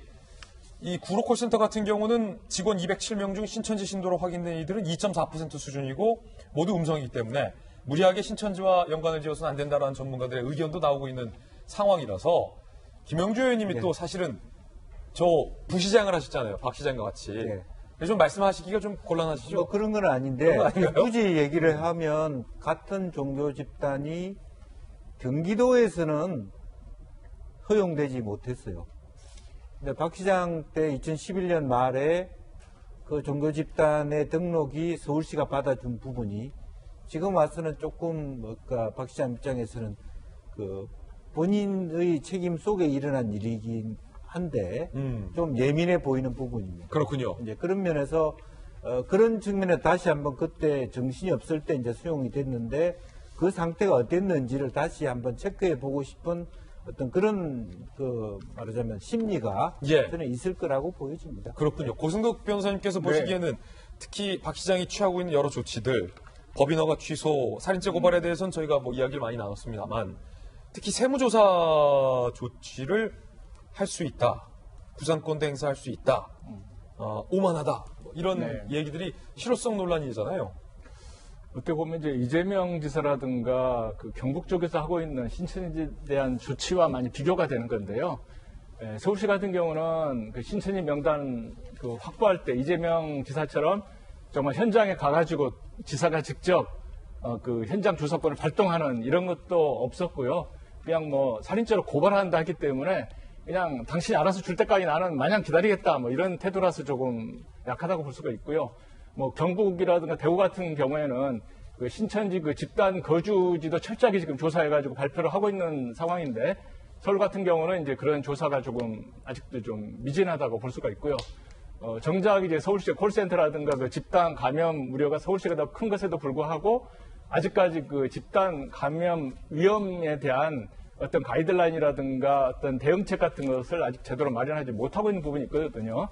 이 구로 콜센터 같은 경우는 직원 207명 중 신천지 신도로 확인된 이들은 2.4% 수준이고 모두 음성이기 때문에 무리하게 신천지와 연관을 지어서는 안 된다라는 전문가들의 의견도 나오고 있는 상황이라서 김영주 의원님이 또 사실은 저 부시장을 하셨잖아요. 박 시장과 같이. 네. 좀 말씀하시기가 좀 곤란하시죠? 뭐 그런 건 아닌데 그런 거 아닌가요? 굳이 얘기를 하면 같은 종교 집단이 경기도에서는 허용되지 못했어요. 근데 박 시장 때 2011년 말에 그 종교 집단의 등록이 서울시가 받아준 부분이 지금 와서는 조금 뭔가 박 시장 입장에서는 그 본인의 책임 속에 일어난 일이긴 한데 좀 예민해 보이는 부분입니다. 그렇군요. 이제 그런 면에서 그런 측면에 다시 한번 그때 정신이 없을 때 이제 수용이 됐는데 그 상태가 어땠는지를 다시 한번 체크해 보고 싶은 어떤 그런 그 말하자면 심리가 예. 저는 있을 거라고 보여집니다. 그렇군요. 고승덕 변호사님께서 보시기에는 특히 박 시장이 취하고 있는 여러 조치들, 법인 허가 취소, 살인죄 고발에 대해서는 저희가 뭐 이야기를 많이 나눴습니다만 특히 세무조사 조치를 할 수 있다. 구상권도 행사할 수 있다. 오만하다. 뭐 이런 네. 얘기들이 실효성 논란이잖아요. 어떻게 보면 이제 이재명 지사라든가 그 경북 쪽에서 하고 있는 신천지에 대한 조치와 많이 비교가 되는 건데요. 서울시 같은 경우는 그 신천지 명단 그 확보할 때 이재명 지사처럼 정말 현장에 가가지고 지사가 직접 그 현장 조사권을 발동하는 이런 것도 없었고요. 그냥 뭐 살인죄로 고발한다 했기 때문에 그냥 당신이 알아서 줄 때까지 나는 마냥 기다리겠다 뭐 이런 태도라서 조금 약하다고 볼 수가 있고요. 뭐 경북이라든가 대구 같은 경우에는 그 신천지 그 집단 거주지도 철저하게 지금 조사해가지고 발표를 하고 있는 상황인데 서울 같은 경우는 이제 그런 조사가 조금 아직도 좀 미진하다고 볼 수가 있고요. 정작 이제 서울시 콜센터라든가 그 집단 감염 우려가 서울시가 더 큰 것에도 불구하고 아직까지 그 집단 감염 위험에 대한 어떤 가이드라인이라든가 어떤 대응책 같은 것을 아직 제대로 마련하지 못하고 있는 부분이 있거든요.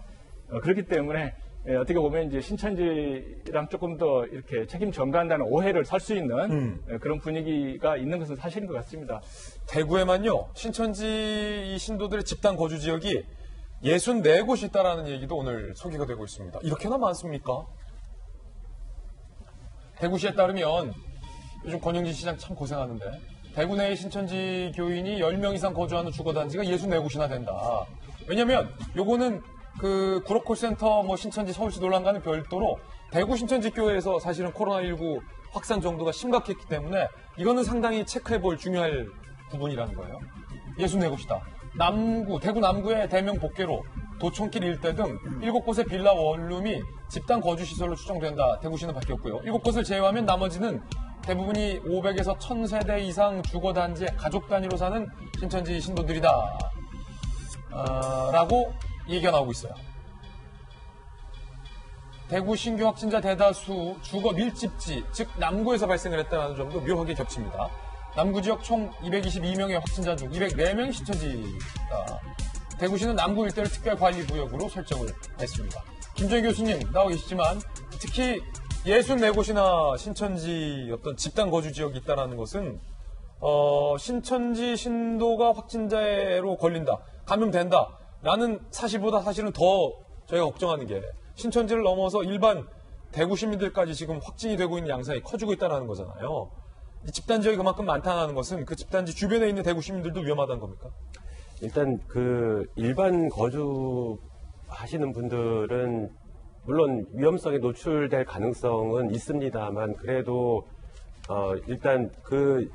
그렇기 때문에 어떻게 보면 이제 신천지랑 조금 더 이렇게 책임 전가한다는 오해를 살 수 있는 그런 분위기가 있는 것은 사실인 것 같습니다. 대구에만요, 신천지 이 신도들의 집단 거주 지역이 64곳이 있다라는 얘기도 오늘 소개가 되고 있습니다. 이렇게나 많습니까? 대구시에 따르면 요즘 권영진 시장 참 고생하는데 대구 내의 신천지 교인이 10명 이상 거주하는 주거단지가 64곳이나 된다. 왜냐면 요거는 그 구로콜센터 뭐 신천지 서울시 논란과는 별도로 대구 신천지교회에서 사실은 코로나19 확산 정도가 심각했기 때문에 이거는 상당히 체크해볼 중요할 부분이라는 거예요. 64곳이다. 대구 남구의 대명 복개로, 도촌길 일대 등 7곳의 빌라 원룸이 집단 거주시설로 추정된다. 대구시는 밝혔고요. 7곳을 제외하면 나머지는 대부분이 500에서 1000세대 이상 주거단지에 가족 단위로 사는 신천지 신도들이다. 라고 얘기가 나오고 있어요. 대구 신규 확진자 대다수 주거 밀집지, 즉 남구에서 발생을 했다는 점도 묘하게 겹칩니다. 남구 지역 총 222명의 확진자 중 204명이 신천지다. 대구시는 남구 일대를 특별관리구역으로 설정을 했습니다. 김정희 교수님 나와 계시지만 특히 64곳이나 신천지 어떤 집단 거주 지역이 있다는 것은 신천지 신도가 확진자로 걸린다, 감염된다라는 사실보다 사실은 더 저희가 걱정하는 게 신천지를 넘어서 일반 대구 시민들까지 지금 확진이 되고 있는 양상이 커지고 있다는 거잖아요. 이 집단 지역이 그만큼 많다는 것은 그 집단지 주변에 있는 대구 시민들도 위험하다는 겁니까? 일단 그 일반 거주하시는 분들은 물론 위험성에 노출될 가능성은 있습니다만 그래도 일단 그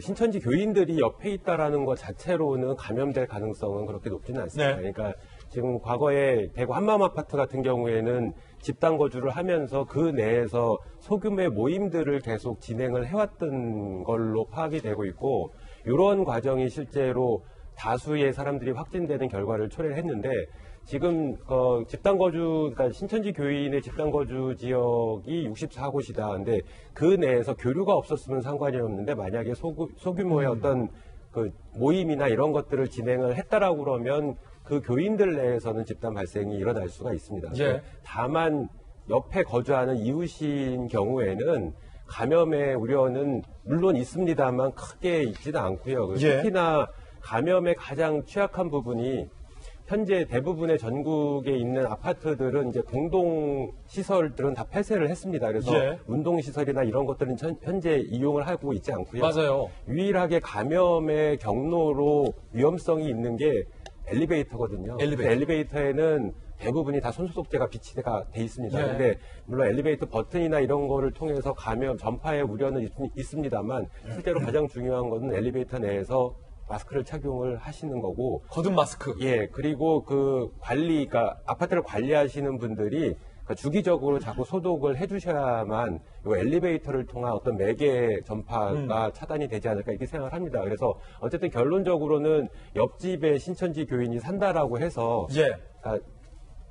신천지 교인들이 옆에 있다라는 것 자체로는 감염될 가능성은 그렇게 높지는 않습니다. 네. 그러니까 지금 과거에 대구 한마음 아파트 같은 경우에는 집단 거주를 하면서 그 내에서 소규모의 모임들을 계속 진행을 해왔던 걸로 파악이 되고 있고, 이런 과정이 실제로 다수의 사람들이 확진되는 결과를 초래를 했는데, 지금 집단 거주, 그러니까 신천지 교인의 집단 거주 지역이 64곳이다. 근데 그 내에서 교류가 없었으면 상관이 없는데 만약에 소규모의 어떤 그 모임이나 이런 것들을 진행을 했다라고 그러면 그 교인들 내에서는 집단 발생이 일어날 수가 있습니다. 예. 다만 옆에 거주하는 이웃인 경우에는 감염의 우려는 물론 있습니다만 크게 있지는 않고요. 예. 특히나 감염의 가장 취약한 부분이 현재 대부분의 전국에 있는 아파트들은 이제 공동 시설들은 다 폐쇄를 했습니다. 그래서 예. 운동 시설이나 이런 것들은 현재 이용을 하고 있지 않고요. 맞아요. 유일하게 감염의 경로로 위험성이 있는 게 엘리베이터거든요. 엘리베이터에는 대부분이 다 손소독제가 비치가 돼 있습니다. 예. 근데 물론 엘리베이터 버튼이나 이런 거를 통해서 감염 전파의 우려는 있습니다만 실제로 가장 중요한 것은 엘리베이터 내에서 마스크를 착용을 하시는 거고, 거듭 마스크. 예, 그리고 그 그러니까 아파트를 관리하시는 분들이 주기적으로 자꾸 소독을 해주셔야만 이 엘리베이터를 통한 어떤 매개 전파가 차단이 되지 않을까 이렇게 생각을 합니다. 그래서 어쨌든 결론적으로는 옆집에 신천지 교인이 산다라고 해서 예.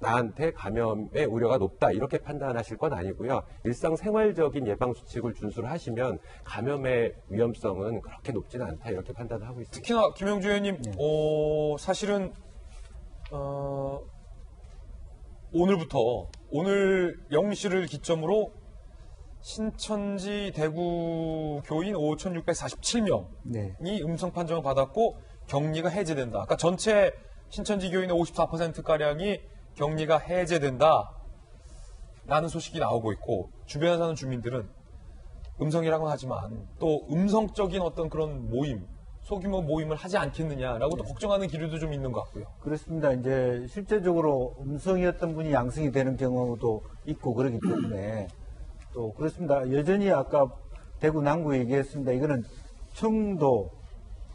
나한테 감염의 우려가 높다 이렇게 판단하실 건 아니고요. 일상생활적인 예방수칙을 준수를 하시면 감염의 위험성은 그렇게 높지는 않다 이렇게 판단을 하고 있습니다. 특히나 김영주 의원님, 사실은 오늘 0시를 기점으로 신천지 대구 교인 5,647명이 네. 음성 판정을 받았고 격리가 해제된다. 아까 전체 신천지 교인의 54%가량이 격리가 해제된다 라는 소식이 나오고 있고, 주변에 사는 주민들은 음성이라고는 하지만 또 음성적인 어떤 그런 모임, 소규모 모임을 하지 않겠느냐라고 또 걱정하는 기류도 좀 있는 것 같고요. 그렇습니다. 이제 실제적으로 음성이었던 분이 양성이 되는 경우도 있고 그러기 때문에 또 그렇습니다. 여전히 아까 대구 남구 얘기했습니다. 이거는 청도,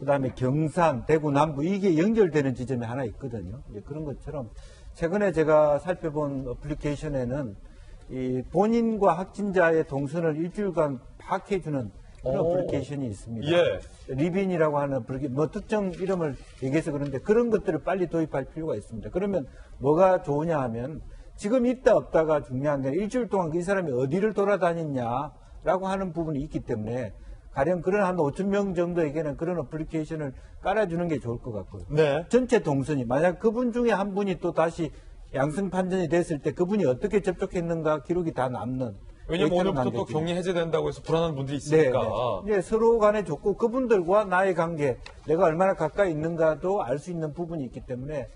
그다음에 경산, 대구 남부 이게 연결되는 지점이 하나 있거든요. 이제 그런 것처럼 최근에 제가 살펴본 어플리케이션에는 이 본인과 확진자의 동선을 일주일간 파악해주는 그런 어플리케이션이 있습니다. 예. 리빈이라고 하는 어플리케이션, 뭐 특정 이름을 얘기해서 그런데 그런 것들을 빨리 도입할 필요가 있습니다. 그러면 뭐가 좋으냐 하면 지금 있다 없다가 중요한 게 일주일 동안 이 사람이 어디를 돌아다녔냐라고 하는 부분이 있기 때문에 가령 그런 한 5,000명 정도에게는 그런 어플리케이션을 깔아주는 게 좋을 것 같고요. 네. 전체 동선이 만약 그분 중에 한 분이 또 다시 양성 판정이 됐을 때 그분이 어떻게 접촉했는가 기록이 다 남는. 왜냐면 데이터로 오늘부터 또 남겼기 격리 해제된다고 해서 불안한 분들이 있으니까. 네. 서로 간에 좋고 그분들과 나의 관계, 내가 얼마나 가까이 있는가도 알 수 있는 부분이 있기 때문에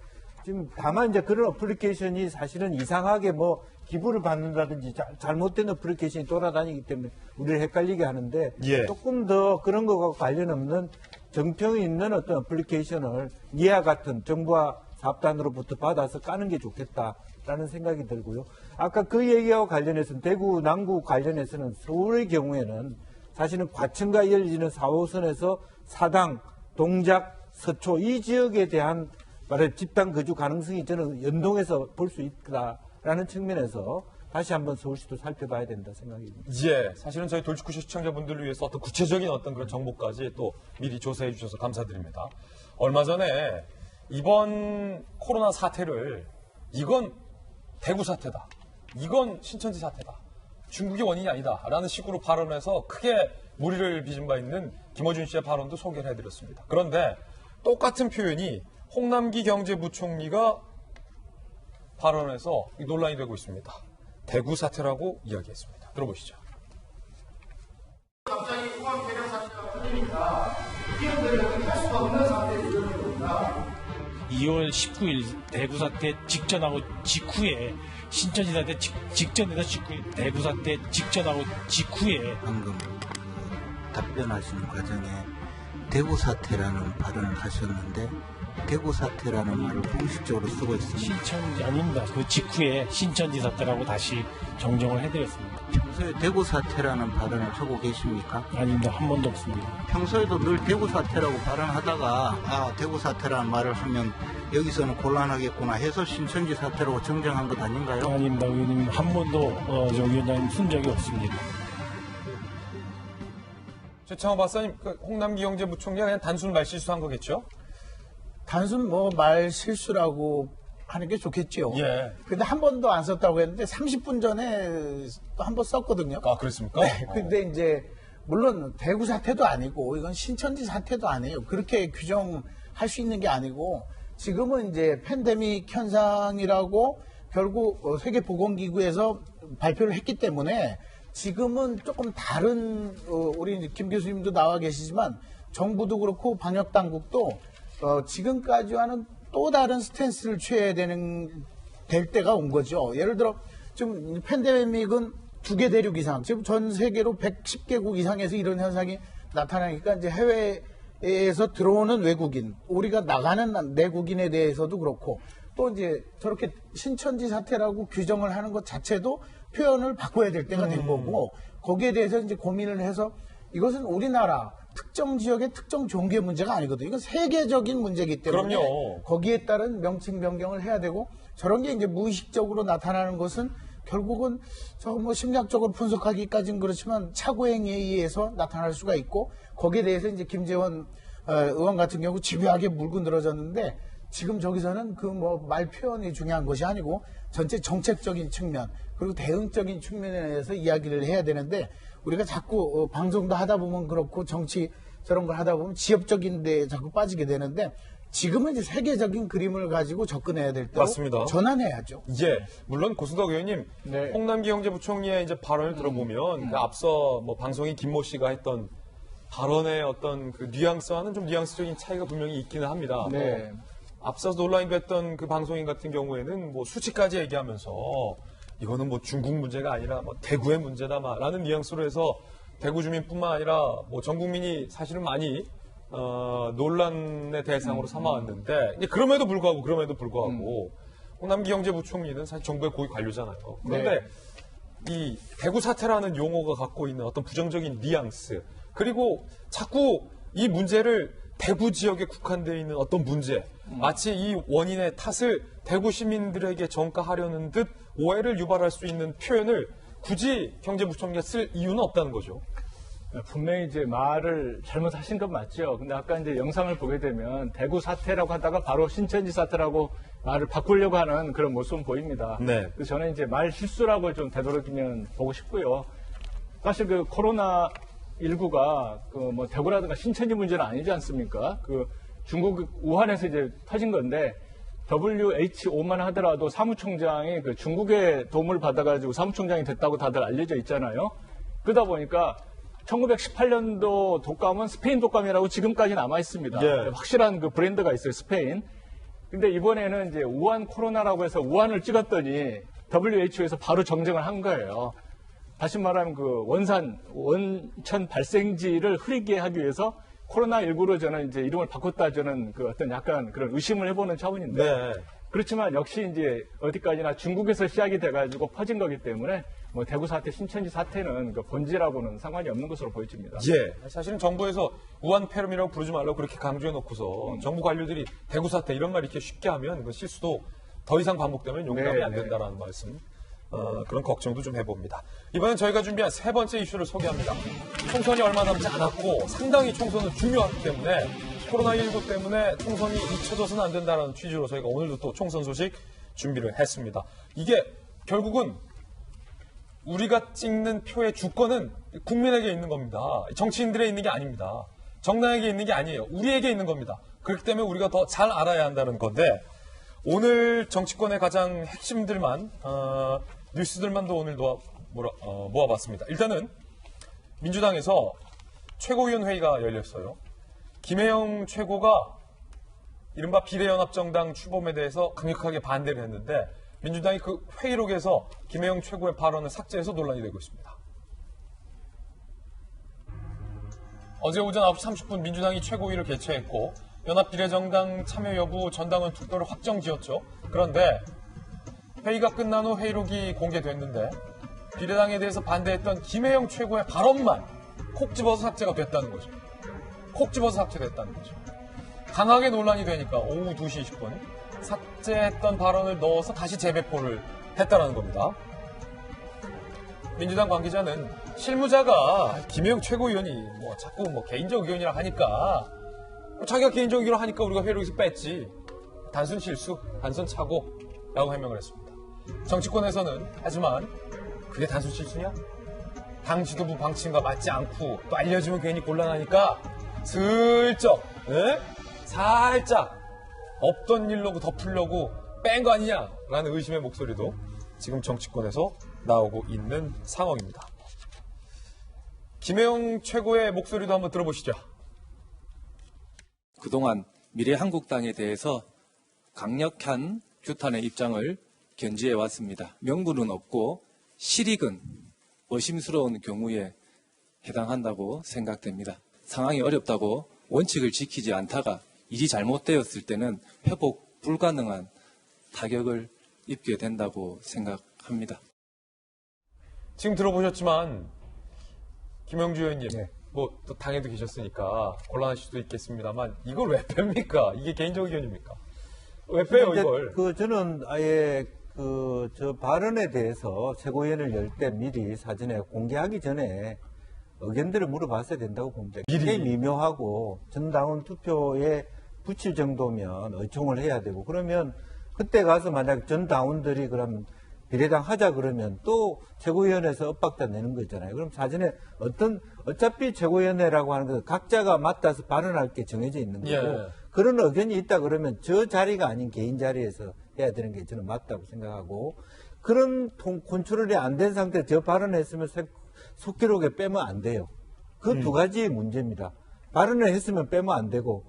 지금 다만 이제 그런 어플리케이션이 사실은 이상하게 뭐 기부를 받는다든지 잘못된 어플리케이션이 돌아다니기 때문에 우리를 헷갈리게 하는데 예. 조금 더 그런 것과 관련 없는 정평이 있는 어떤 어플리케이션을 이와 같은 정부와 사업단으로부터 받아서 까는 게 좋겠다라는 생각이 들고요. 아까 그 얘기와 관련해서는 대구 남구 관련해서는 서울의 경우에는 사실은 과천과 이어지는 4호선에서 사당, 동작, 서초 이 지역에 대한 말해 집단 거주 가능성이 저는 연동해서 볼 수 있다라는 측면에서 다시 한번 서울시도 살펴봐야 된다 생각입니다. 예, 사실은 저희 돌직구쇼 시청자분들을 위해서 어떤 구체적인 어떤 그런 정보까지 또 미리 조사해 주셔서 감사드립니다. 얼마 전에 이번 코로나 사태를 이건 대구 사태다. 이건 신천지 사태다. 중국의 원인이 아니다. 라는 식으로 발언해서 크게 물의를 빚은 바 있는 김어준 씨의 발언도 소개를 해드렸습니다. 그런데 똑같은 표현이 홍남기 경제부총리가 발언해서 논란이 되고 있습니다. 대구 사태라고 이야기했습니다. 들어보시죠. 갑자기 후원 개량 사태가 풀리니까 피해자들은 할 수가 없는 상태에 이르는 겁니다. 2월 19일 대구 사태 직전하고 직후에 신천지 사태 직전에서 직후에 대구 사태 직전하고 직후에 방금 답변하시는 과정에 대구 사태라는 발언을 하셨는데 대구 사태라는 말을 공식적으로 쓰고 있습니다. 신천지 아닙니다. 그 직후에 신천지 사태라고 다시 정정을 해드렸습니다. 평소에 대구 사태라는 발언을 하고 계십니까? 아닙니다. 한 번도 없습니다. 평소에도 늘 대구 사태라고 발언하다가 대구 사태라는 말을 하면 여기서는 곤란하겠구나 해서 신천지 사태라고 정정한 것 아닌가요? 아닙니다. 의원님 한 번도 저 위원장님 쓴 적이 없습니다. 최창호 박사님, 홍남기 경제부총리가 그냥 단순 말실수한 거겠죠? 단순 말 실수라고 하는 게 좋겠죠. 예. 근데 한 번도 안 썼다고 했는데 30분 전에 또 한 번 썼거든요. 아, 그랬습니까? 네. 근데 이제 물론 대구 사태도 아니고 이건 신천지 사태도 아니에요. 그렇게 규정할 수 있는 게 아니고 지금은 이제 팬데믹 현상이라고 결국 세계보건기구에서 발표를 했기 때문에 지금은 조금 다른 우리 김 교수님도 나와 계시지만 정부도 그렇고 방역당국도 지금까지와는 또 다른 스탠스를 취해야 될 때가 온 거죠. 예를 들어 지금 팬데믹은 2개 대륙 이상, 지금 전 세계로 110개국 이상에서 이런 현상이 나타나니까 이제 해외에서 들어오는 외국인, 우리가 나가는 내국인에 대해서도 그렇고 또 이제 저렇게 신천지 사태라고 규정을 하는 것 자체도 표현을 바꿔야 될 때가 된 거고 거기에 대해서 이제 고민을 해서 이것은 우리나라 특정 지역의 특정 종교의 문제가 아니거든요. 이건 세계적인 문제이기 때문에 그럼요. 거기에 따른 명칭 변경을 해야 되고 저런 게 이제 무의식적으로 나타나는 것은 결국은 심리학적으로 분석하기까지는 그렇지만 착오행위에 의해서 나타날 수가 있고 거기에 대해서 이제 김재원 의원 같은 경우 집요하게 물고 늘어졌는데 지금 저기서는 말 표현이 중요한 것이 아니고 전체 정책적인 측면 그리고 대응적인 측면에 대해서 이야기를 해야 되는데 우리가 자꾸 방송도 하다 보면 그렇고 정치 저런 걸 하다 보면 지역적인 데 자꾸 빠지게 되는데 지금은 이제 세계적인 그림을 가지고 접근해야 될 때로 맞습니다. 전환해야죠. 예, 물론 고승덕 의원님, 네. 홍남기 경제부총리의 이제 발언을 들어보면 앞서 방송인 김모 씨가 했던 발언의 어떤 그 뉘앙스와는 좀 뉘앙스적인 차이가 분명히 있기는 합니다. 네. 앞서서 논란이 됐던 그 방송인 같은 경우에는 수치까지 얘기하면서 이거는 중국 문제가 아니라 대구의 문제다라는 뉘앙스로 해서 대구 주민뿐만 아니라 전 국민이 사실은 많이 논란의 대상으로 삼아왔는데 그럼에도 불구하고 홍남기 경제부총리는 사실 정부의 고위 관료잖아요. 그런데 이 대구 사태라는 용어가 갖고 있는 어떤 부정적인 뉘앙스 그리고 자꾸 이 문제를 대구 지역에 국한되어 있는 어떤 문제 마치 이 원인의 탓을 대구 시민들에게 전가하려는 듯 오해를 유발할 수 있는 표현을 굳이 경제부총리가 쓸 이유는 없다는 거죠. 분명히 이제 말을 잘못하신 건 맞죠. 근데 아까 이제 영상을 보게 되면 대구 사태라고 하다가 바로 신천지 사태라고 말을 바꾸려고 하는 그런 모습은 보입니다. 네. 그래서 저는 이제 말 실수라고 좀 되도록이면 보고 싶고요. 사실 그 코로나 19가 대구라든가 신천지 문제는 아니지 않습니까? 중국 우한에서 이제 터진 건데 WHO만 하더라도 사무총장이 그 중국의 도움을 받아가지고 사무총장이 됐다고 다들 알려져 있잖아요. 그러다 보니까 1918년도 독감은 스페인 독감이라고 지금까지 남아 있습니다. 예. 확실한 그 브랜드가 있어요, 스페인. 근데 이번에는 이제 우한 코로나라고 해서 우한을 찍었더니 WHO에서 바로 정정을 한 거예요. 다시 말하면 그 원천 발생지를 흐리게 하기 위해서 코로나19로 저는 이제 이름을 바꿨다 저는 그 어떤 약간 그런 의심을 해보는 차원인데. 네. 그렇지만 역시 이제 어디까지나 중국에서 시작이 돼가지고 퍼진 거기 때문에 뭐 대구 사태, 신천지 사태는 그 본질하고는 상관이 없는 것으로 보여집니다. 예. 사실은 정부에서 우한 폐렴이라고 부르지 말라고 그렇게 강조해 놓고서 정부 관료들이 대구 사태 이런 말 이렇게 쉽게 하면 그 실수도 더 이상 반복되면 용납이 네, 안 된다라는 말씀. 그런 걱정도 좀 해봅니다. 이번엔 저희가 준비한 세 번째 이슈를 소개합니다. 총선이 얼마 남지 않았고 상당히 총선은 중요하기 때문에 코로나19 때문에 총선이 잊혀져서는 안 된다는 취지로 저희가 오늘도 또 총선 소식 준비를 했습니다. 이게 결국은 우리가 찍는 표의 주권은 국민에게 있는 겁니다. 정치인들에 있는 게 아닙니다. 정당에게 있는 게 아니에요. 우리에게 있는 겁니다. 그렇기 때문에 우리가 더 잘 알아야 한다는 건데 오늘 정치권의 가장 핵심들만 뉴스들만도 오늘 모아봤습니다. 일단은 민주당에서 최고위원회의가 열렸어요. 김혜영 최고가 이른바 비례연합정당 출범에 대해서 강력하게 반대를 했는데 민주당이 그 회의록에서 김혜영 최고의 발언을 삭제해서 논란이 되고 있습니다. 어제 오전 9시 30분 민주당이 최고위를 개최했고 연합비례정당 참여 여부 전당원 투표를 확정지었죠. 그런데 회의가 끝난 후 회의록이 공개됐는데 비례당에 대해서 반대했던 김혜영 최고의 발언만 콕 집어서 삭제가 됐다는 거죠. 콕 집어서 삭제됐다는 거죠. 강하게 논란이 되니까 오후 2시 20분 삭제했던 발언을 넣어서 다시 재배포를 했다는 겁니다. 민주당 관계자는 실무자가 김혜영 최고위원이 자꾸 개인적 의견이라 하니까 자기가 개인적 의견을 하니까 우리가 회의록에서 뺐지. 단순 실수, 단순 착오라고 해명을 했습니다. 정치권에서는 하지만 그게 단순 실수냐? 당 지도부 방침과 맞지 않고 또 알려주면 괜히 곤란하니까 슬쩍 살짝 없던 일로 덮으려고 뺀 거 아니냐라는 의심의 목소리도 지금 정치권에서 나오고 있는 상황입니다. 김혜영 최고의 목소리도 한번 들어보시죠. 그동안 미래한국당에 대해서 강력한 규탄의 입장을 견지해 왔습니다. 명분은 없고 실익은 의심스러운 경우에 해당한다고 생각됩니다. 상황이 어렵다고 원칙을 지키지 않다가 일이 잘못되었을 때는 회복 불가능한 타격을 입게 된다고 생각합니다. 지금 들어보셨지만 김영주 의원님 또 당에도 계셨으니까 곤란할 수도 있겠습니다만 이걸 왜 뺍니까? 이게 개인적 의견입니까? 왜 빼요 이걸? 저는 아예 저 발언에 대해서 최고위원을 열 때 미리 사전에 공개하기 전에 의견들을 물어봤어야 된다고 봅니다. 굉장히 미묘하고 전당원 투표에 붙일 정도면 의총을 해야 되고 그러면 그때 가서 만약 전당원들이 그럼 비례당 하자 그러면 또 최고위원회에서 엇박자 내는 거잖아요. 그럼 사전에 어차피 최고위원회라고 하는 건 각자가 맡아서 발언할 게 정해져 있는 거고 그런 의견이 있다 그러면 저 자리가 아닌 개인 자리에서 해야 되는 게 저는 맞다고 생각하고 그런 컨트롤이 안 된 상태에서 저 발언했으면 속기록에 빼면 안 돼요. 그 두 가지의 문제입니다. 발언을 했으면 빼면 안 되고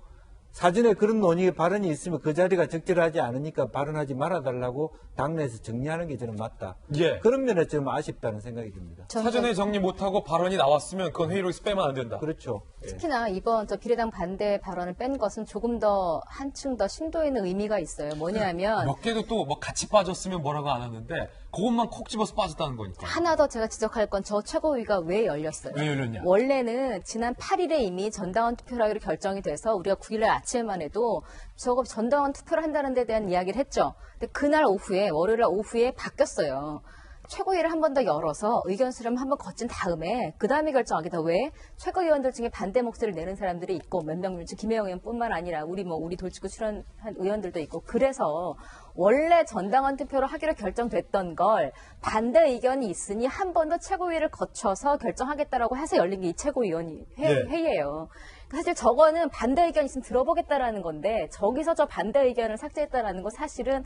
사전에 그런 논의의 발언이 있으면 그 자리가 적절하지 않으니까 발언하지 말아달라고 당내에서 정리하는 게 저는 맞다. 그런 면에서 좀 아쉽다는 생각이 듭니다. 사전에 정리 못하고 발언이 나왔으면 그건 회의록에서 빼면 안 된다. 그렇죠. 특히나 이번 비례당 반대 발언을 뺀 것은 조금 더 한층 더 심도 있는 의미가 있어요. 뭐냐면 몇 개도 또 같이 빠졌으면 뭐라고 안 하는데 그것만 콕 집어서 빠졌다는 거니까. 하나 더 제가 지적할 건 저 최고위가 왜 열렸어요? 왜 열렸냐? 원래는 지난 8일에 이미 전당원 투표를 하기로 결정이 돼서 우리가 9일날 아침에만 해도 저거 전당원 투표를 한다는 데 대한 이야기를 했죠. 근데 그날 오후에 월요일 오후에 바뀌었어요. 최고위를 한 번 더 열어서 의견 수렴 한번 거친 다음에 그 다음에 결정하겠다. 왜? 최고위원들 중에 반대 목소리를 내는 사람들이 있고 몇 명, 김혜영 의원뿐만 아니라 우리 돌직구 출연한 의원들도 있고 그래서 원래 전당원 투표를 하기로 결정됐던 걸 반대 의견이 있으니 한 번 더 최고위를 거쳐서 결정하겠다라고 해서 열린 게 이 최고위원회 회의예요. 사실 저거는 반대 의견이 있으면 들어보겠다라는 건데 저기서 저 반대 의견을 삭제했다라는 건 사실은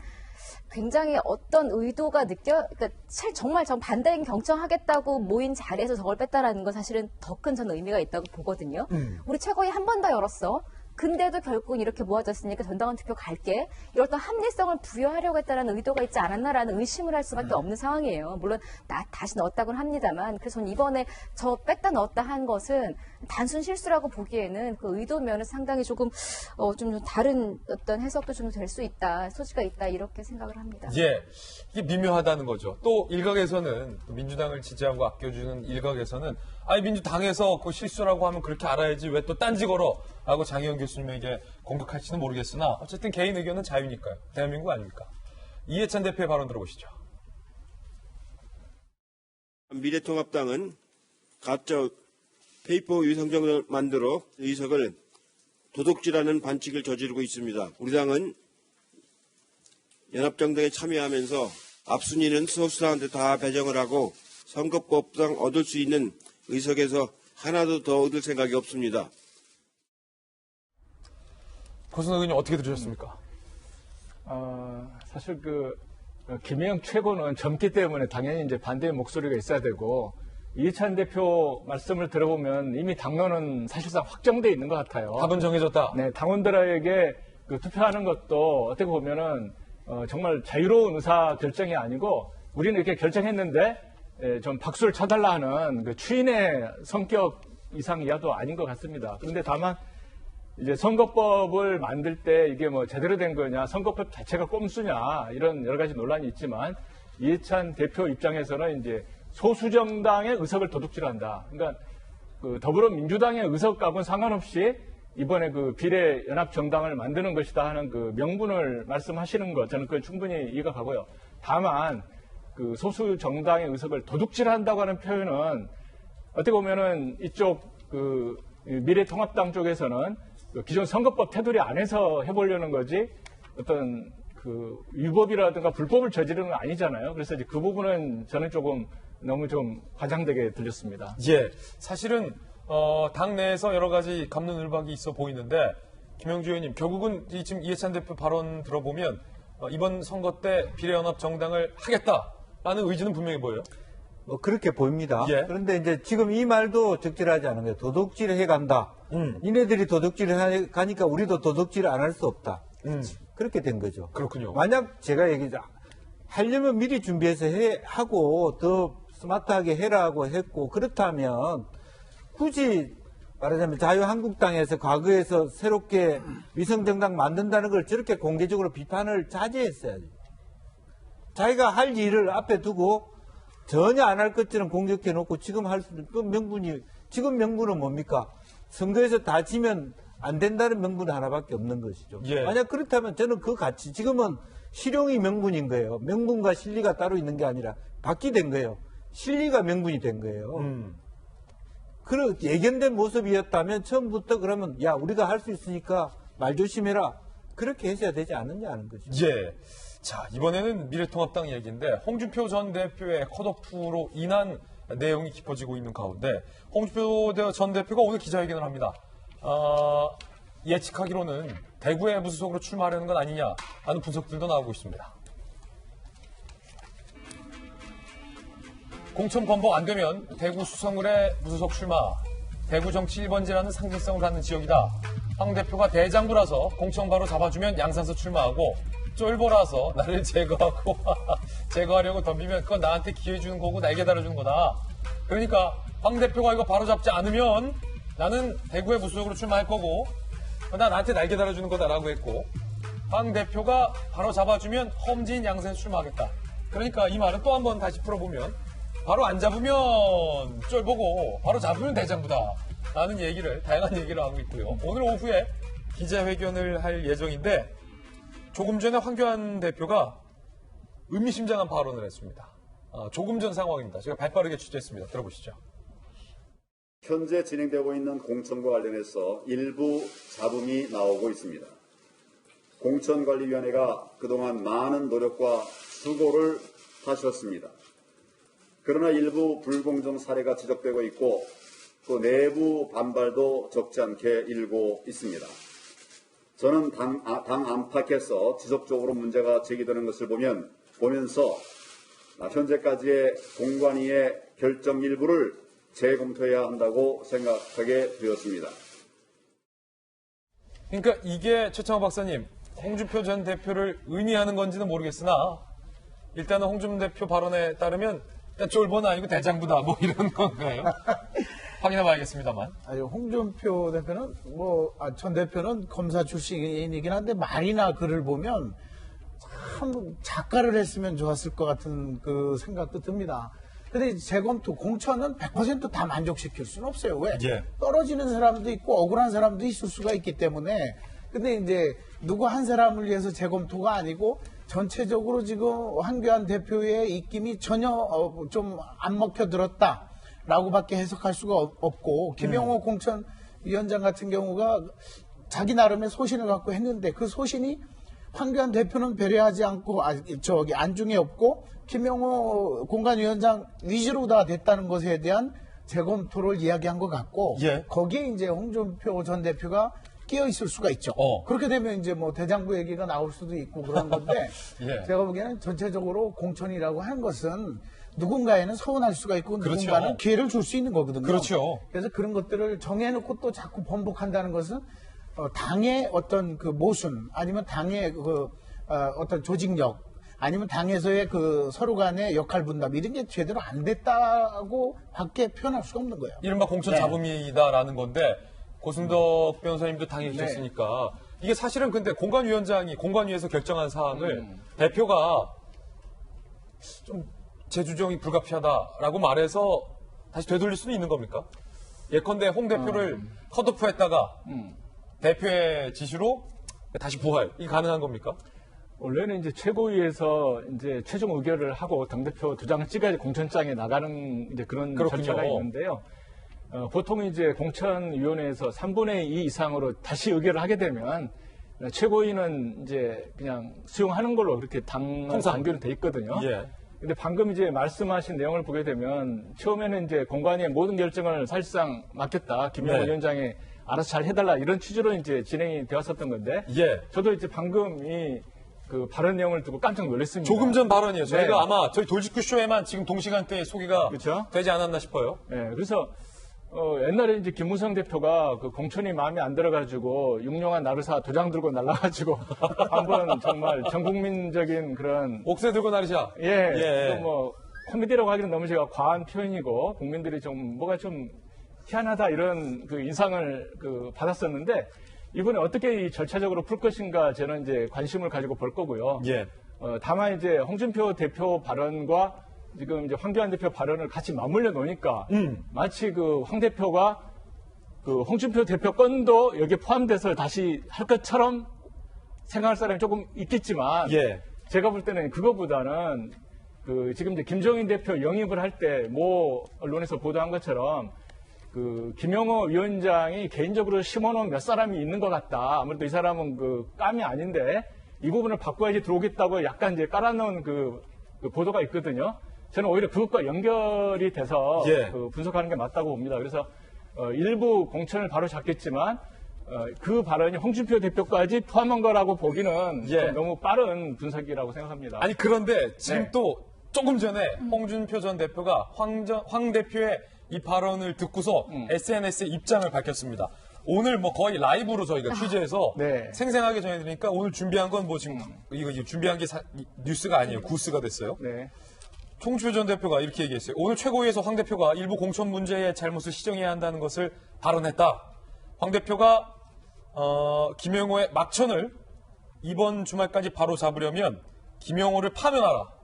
굉장히 어떤 의도가 그러니까 정말 저 반대 의견 경청하겠다고 모인 자리에서 저걸 뺐다라는 건 사실은 더 큰 전 의미가 있다고 보거든요. 우리 최고위 한 번 더 열었어. 근데도 결국은 이렇게 모아졌으니까 전당원 투표 갈게. 이럴 어떤 합리성을 부여하려고 했다는 의도가 있지 않았나라는 의심을 할 수밖에 없는 상황이에요. 물론 다시 넣었다고는 합니다만 그래서 저는 이번에 저 뺐다 넣었다 한 것은 단순 실수라고 보기에는 그 의도 면은 상당히 조금 좀 다른 어떤 해석도 좀 될 수 있다. 소지가 있다. 이렇게 생각을 합니다. 예, 이게 미묘하다는 거죠. 또 일각에서는 민주당을 지지하고 아껴주는 일각에서는 아니 민주당에서 그 실수라고 하면 그렇게 알아야지 왜 또 딴지 걸어 라고 장혜영 교수님에게 공격할지는 모르겠으나 어쨌든 개인 의견은 자유니까요. 대한민국 아닙니까? 이해찬 대표의 발언 들어보시죠. 미래통합당은 가짜 페이퍼 위성정을 만들어 의석을 도둑질하는 반칙을 저지르고 있습니다. 우리 당은 연합정당에 참여하면서 앞순위는 소수당한테 다 배정을 하고 선거법상 얻을 수 있는 의석에서 하나도 더 얻을 생각이 없습니다. 고선 의원님 어떻게 들으셨습니까? 사실 김혜영 최고는 젊기 때문에 당연히 이제 반대의 목소리가 있어야 되고 이해찬 대표 말씀을 들어보면 이미 당론은 사실상 확정돼 있는 것 같아요. 답은 정해졌다. 네, 당원들에게 투표하는 것도 어떻게 보면은 정말 자유로운 의사 결정이 아니고 우리는 이렇게 결정했는데 좀 박수를 쳐달라 하는 그 추인의 성격 이상 이하도 아닌 것 같습니다. 그런데 다만 이제 선거법을 만들 때 이게 뭐 제대로 된 거냐, 선거법 자체가 꼼수냐 이런 여러 가지 논란이 있지만 이해찬 대표 입장에서는 이제 소수 정당의 의석을 도둑질한다. 그러니까 그 더불어민주당의 의석하고는 상관없이 이번에 그 비례 연합 정당을 만드는 것이다 하는 그 명분을 말씀하시는 것 저는 그걸 충분히 이해가 가고요. 다만 그 소수 정당의 의석을 도둑질한다고 하는 표현은 어떻게 보면은 이쪽 그 미래통합당 쪽에서는 그 기존 선거법 테두리 안에서 해보려는 거지 어떤 그 위법이라든가 불법을 저지르는 건 아니잖아요. 그래서 이제 그 부분은 저는 조금 너무 좀 과장되게 들렸습니다. 예, 사실은 당 내에서 여러 가지 갑론을박이 있어 보이는데 김영주 의원님 결국은 지금 이해찬 대표 발언 들어보면 이번 선거 때 비례연합 정당을 하겠다라는 의지는 분명히 보여요. 그렇게 보입니다. 예. 그런데 이제 지금 이 말도 적절하지 않은 거예요. 도둑질 해간다. 니네들이 도둑질 가니까 우리도 도둑질 안 할 수 없다. 그렇게 된 거죠. 그렇군요. 만약 제가 얘기자 하려면 미리 준비해서 하고 더 스마트하게 해라고 했고 그렇다면 굳이 말하자면 자유한국당에서 과거에서 새롭게 위성정당 만든다는 걸 저렇게 공개적으로 비판을 자제했어야죠. 자기가 할 일을 앞에 두고 전혀 안 할 것처럼 공격해놓고 지금 할 수 있는 그 명분이 지금 명분은 뭡니까? 선거에서 다 지면 안 된다는 명분 하나밖에 없는 것이죠. 예. 만약 그렇다면 저는 그 가치 지금은 실용이 명분인 거예요. 명분과 실리가 따로 있는 게 아니라 바뀌된 거예요. 실리가 명분이 된 거예요. 그런 예견된 모습이었다면 처음부터 그러면 야 우리가 할 수 있으니까 말 조심해라 그렇게 했어야 되지 않느냐 하는 거죠. 예. 자, 이번에는 미래통합당 얘기인데 홍준표 전 대표의 컷오프로 인한 내용이 깊어지고 있는 가운데 홍준표 전 대표가 오늘 기자회견을 합니다. 예측하기로는 대구의 무소속으로 출마하려는 건 아니냐 하는 분석들도 나오고 있습니다. 공천 번복 안 되면 대구 수성을의 무소속 출마, 대구 정치 1번지라는 상징성을 갖는 지역이다. 황 대표가 대장부라서 공천 바로 잡아주면 양산서 출마하고 쫄보라서 나를 제거하려고 덤비면 그건 나한테 기회 주는 거고 날개 달아주는 거다. 그러니까 황 대표가 이거 바로 잡지 않으면 나는 대구의 무소속으로 출마할 거고 나한테 날개 달아주는 거다라고 했고 황 대표가 바로 잡아주면 험지인 양산서 출마하겠다. 그러니까 이 말은 또 한 번 다시 풀어보면 바로 안 잡으면 쫄보고 바로 잡으면 대장부다 라는 얘기를 다양한 얘기를 하고 있고요. 오늘 오후에 기자회견을 할 예정인데 조금 전에 황교안 대표가 의미심장한 발언을 했습니다. 조금 전 상황입니다. 제가 발빠르게 취재했습니다. 들어보시죠. 현재 진행되고 있는 공천과 관련해서 일부 잡음이 나오고 있습니다. 공천관리위원회가 그동안 많은 노력과 수고를 하셨습니다. 그러나 일부 불공정 사례가 지적되고 있고 또 내부 반발도 적지 않게 일고 있습니다. 저는 당 안팎에서 지속적으로 문제가 제기되는 것을 보면서 현재까지의 공관위의 결정 일부를 재검토해야 한다고 생각하게 되었습니다. 그러니까 이게 최창호 박사님, 홍준표 전 대표를 의미하는 건지는 모르겠으나 일단은 홍준표 대표 발언에 따르면 쫄보는 아니고 대장부다 뭐 이런 건가요? 확인해 봐야겠습니다만. 아니, 홍준표 대표는 전 대표는 검사 출신이긴 한데 말이나 글을 보면 참 작가를 했으면 좋았을 것 같은 그 생각도 듭니다. 근데 재검토 공천은 100% 다 만족시킬 수는 없어요. 왜? 예. 떨어지는 사람도 있고 억울한 사람도 있을 수가 있기 때문에. 근데 이제 누구 한 사람을 위해서 재검토가 아니고 전체적으로 지금 황교안 대표의 입김이 전혀 좀 안 먹혀들었다라고밖에 해석할 수가 없고 김영호 공천위원장 같은 경우가 자기 나름의 소신을 갖고 했는데 그 소신이 황교안 대표는 배려하지 않고 안중에 없고 김영호 공관위원장 위주로 다 됐다는 것에 대한 재검토를 이야기한 것 같고 예. 거기에 이제 홍준표 전 대표가 끼어 있을 수가 있죠. 그렇게 되면 이제 뭐 대장부 얘기가 나올 수도 있고 그런 건데 예. 제가 보기에는 전체적으로 공천이라고 하는 것은 누군가에는 서운할 수가 있고 그렇죠. 누군가는 기회를 줄 수 있는 거거든요. 그렇죠. 그래서 그런 것들을 정해놓고 또 자꾸 번복한다는 것은 당의 어떤 그 모순 아니면 당의 어떤 조직력 아니면 당에서의 그 서로 간의 역할 분담 이런 게 제대로 안 됐다고 밖에 표현할 수가 없는 거예요. 이른바 공천 네. 잡음이다라는 건데 고승덕 변호사님도 당에 계셨으니까 이게 사실은 근데 공관위원장이 공관위에서 결정한 사항을 대표가 좀 재조정이 불가피하다라고 말해서 다시 되돌릴 수는 있는 겁니까? 예컨대 홍 대표를 컷오프했다가 대표의 지시로 다시 부활 이게 가능한 겁니까? 원래는 이제 최고위에서 이제 최종 의결을 하고 당대표 두 장을 찍어야지 공천장에 나가는 이제 그런 그렇군요. 절차가 있는데요. 보통 이제 공천위원회에서 3분의 2 이상으로 다시 의결을 하게 되면 최고위는 이제 그냥 수용하는 걸로 그렇게 단결이 돼 있거든요. 예. 근데 방금 이제 말씀하신 내용을 보게 되면 처음에는 이제 공관위의 모든 결정을 사실상 맡겼다. 김영호 네. 위원장이 알아서 잘 해달라 이런 취지로 이제 진행이 되었었던 건데 예. 저도 이제 방금 그 발언 내용을 듣고 깜짝 놀랐습니다. 조금 전 발언이에요. 저희가 네. 아마 저희 돌직구쇼에만 지금 동시간대에 소개가 그렇죠? 되지 않았나 싶어요. 네, 그래서 옛날에 이제 김무성 대표가 그 공천이 마음에 안 들어가지고 육룡한 나르사 도장 들고 날라가지고 한번 정말 전 국민적인 그런 옥새 들고 나르샤. 예. 또 뭐 코미디라고 하기는 너무 제가 과한 표현이고 국민들이 좀 뭐가 좀 희한하다 이런 그 인상을 그 받았었는데 이번에 어떻게 이 절차적으로 풀 것인가 저는 이제 관심을 가지고 볼 거고요. 예. 다만 이제 홍준표 대표 발언과 지금 이제 황교안 대표 발언을 같이 맞물려 놓으니까 마치 그 황 대표가 그 홍준표 대표 건도 여기에 포함돼서 다시 할 것처럼 생각할 사람이 조금 있겠지만 예. 제가 볼 때는 그거보다는 그 지금 이제 김종인 대표 영입을 할 때 뭐 언론에서 보도한 것처럼 그 김영호 위원장이 개인적으로 심어놓은 몇 사람이 있는 것 같다. 아무래도 이 사람은 그 깜이 아닌데 이 부분을 바꿔야지 들어오겠다고 약간 이제 깔아놓은 그 보도가 있거든요. 저는 오히려 그것과 연결이 돼서 예. 그 분석하는 게 맞다고 봅니다. 그래서 일부 공천을 바로 잡겠지만 그 발언이 홍준표 대표까지 포함한 거라고 보기는 예. 좀 너무 빠른 분석이라고 생각합니다. 아니 그런데 지금 네. 또 조금 전에 홍준표 전 대표가 황 대표의 이 발언을 듣고서 SNS에 입장을 밝혔습니다. 오늘 뭐 거의 라이브로 저희가 취재해서 네. 생생하게 전해드리니까 오늘 준비한 건 뭐 지금 이거 준비한 게 뉴스가 아니에요. 구스가 됐어요. 네. 홍준표 전 대표가 이렇게 얘기했어요. 오늘 최고위에서 황 대표가 일부 공천 문제의 잘못을 시정해야 한다는 것을 발언했다. 황 대표가 김영호의 막천을 이번 주말까지 바로 잡으려면 김영호를 파면하라.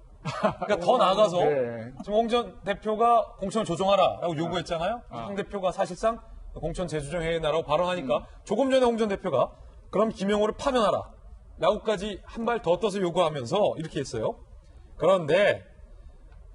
그러니까 더 나아가서 네. 지금 홍 전 대표가 공천을 조정하라라고 요구했잖아요. 황 대표가 사실상 공천 재조정해라라고 발언하니까 조금 전에 홍 전 대표가 그럼 김영호를 파면하라 라고까지 한 발 더 떠서 요구하면서 이렇게 했어요. 그런데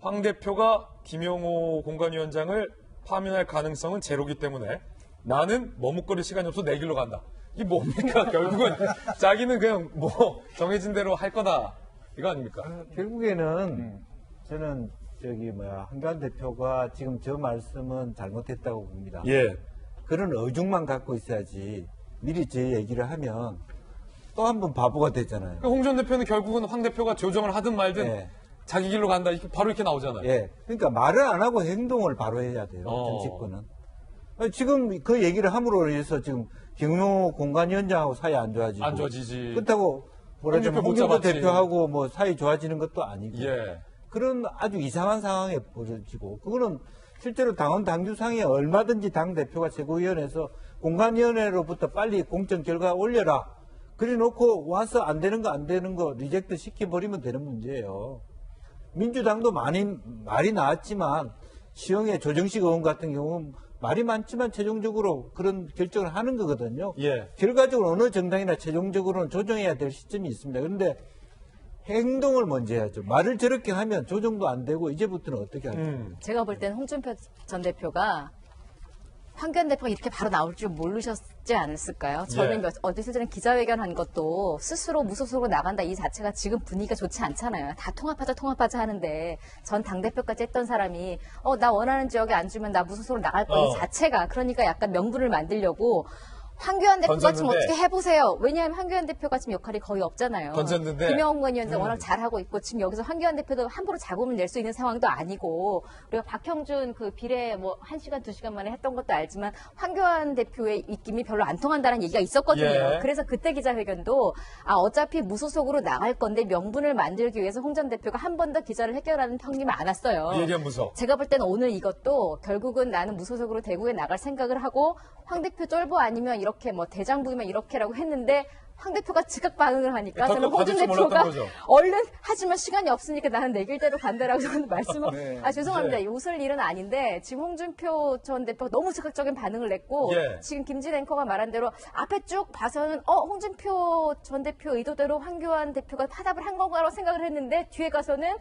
황 대표가 김영호 공관위원장을 파면할 가능성은 제로기 때문에 나는 머뭇거릴 시간이 없어 내 길로 간다. 이게 뭡니까? 결국은 자기는 그냥 뭐 정해진 대로 할 거다. 이거 아닙니까? 결국에는 저는 한교안 대표가 지금 저 말씀은 잘못했다고 봅니다. 예. 그런 의중만 갖고 있어야지 미리 제 얘기를 하면 또 한 번 바보가 되잖아요. 홍 전 대표는 결국은 황 대표가 조정을 하든 말든 예. 자기 길로 간다. 이렇게 바로 이렇게 나오잖아요. 예. 그러니까 말을 안 하고 행동을 바로 해야 돼요. 정치권은. 지금 그 얘기를 함으로 해서 지금 경로 공간위원장하고 사이 안 좋아지고. 안 좋아지지. 그렇다고 뭐라면 홍준표 대표하고 뭐 사이 좋아지는 것도 아니고. 예. 그런 아주 이상한 상황에 벌어지고. 그거는 실제로 당원 당규상에 얼마든지 당대표가 최고위원회에서 공간위원회로부터 빨리 공천 결과 올려라. 그래 놓고 와서 안 되는 거 리젝트 시켜버리면 되는 문제예요. 민주당도 말이 나왔지만 시영의 조정식 의원 같은 경우는 말이 많지만 최종적으로 그런 결정을 하는 거거든요. 예. 결과적으로 어느 정당이나 최종적으로는 조정해야 될 시점이 있습니다. 그런데 행동을 먼저 해야죠. 말을 저렇게 하면 조정도 안 되고 이제부터는 어떻게 하죠? 제가 볼 때는 홍준표 전 대표가 황교안 대표가 이렇게 바로 나올 줄 모르셨지 않았을까요? 저는 어디서 전에 기자회견한 것도 스스로 무소속으로 나간다 이 자체가 지금 분위기가 좋지 않잖아요. 다 통합하자 하는데 전 당대표까지 했던 사람이 나 원하는 지역에 안 주면 나 무소속으로 나갈 거 이 자체가 그러니까 약간 명분을 만들려고 황교안 대표가 지금 어떻게 해보세요. 왜냐하면 황교안 대표가 지금 역할이 거의 없잖아요. 던졌는데 김영건 위원장 워낙 잘하고 있고 지금 여기서 황교안 대표도 함부로 잡음을 낼 수 있는 상황도 아니고 그리고 박형준 그 비례 뭐 1시간 2시간 만에 했던 것도 알지만 황교안 대표의 입김이 별로 안 통한다는 얘기가 있었거든요. 예. 그래서 그때 기자회견도 어차피 무소속으로 나갈 건데 명분을 만들기 위해서 홍 전 대표가 한 번 더 기자를 해결하는 평이 많았어요. 얘기한 무소. 제가 볼 때는 오늘 이것도 결국은 나는 무소속으로 대구에 나갈 생각을 하고 황 대표 쫄보 아니면 이렇게 뭐 대장부이면 이렇게라고 했는데 황 대표가 즉각 반응을 하니까 저는 홍 전 대표가 얼른 하지만 시간이 없으니까 나는 내 길대로 간다라고 저는 말씀을 죄송합니다. 웃을 일은 아닌데 지금 홍준표 전 대표가 너무 즉각적인 반응을 냈고 지금 김진 앵커가 말한 대로 앞에 쭉 봐서는 홍준표 전 대표 의도대로 황교안 대표가 타답을 한 건가라고 생각을 했는데 뒤에 가서는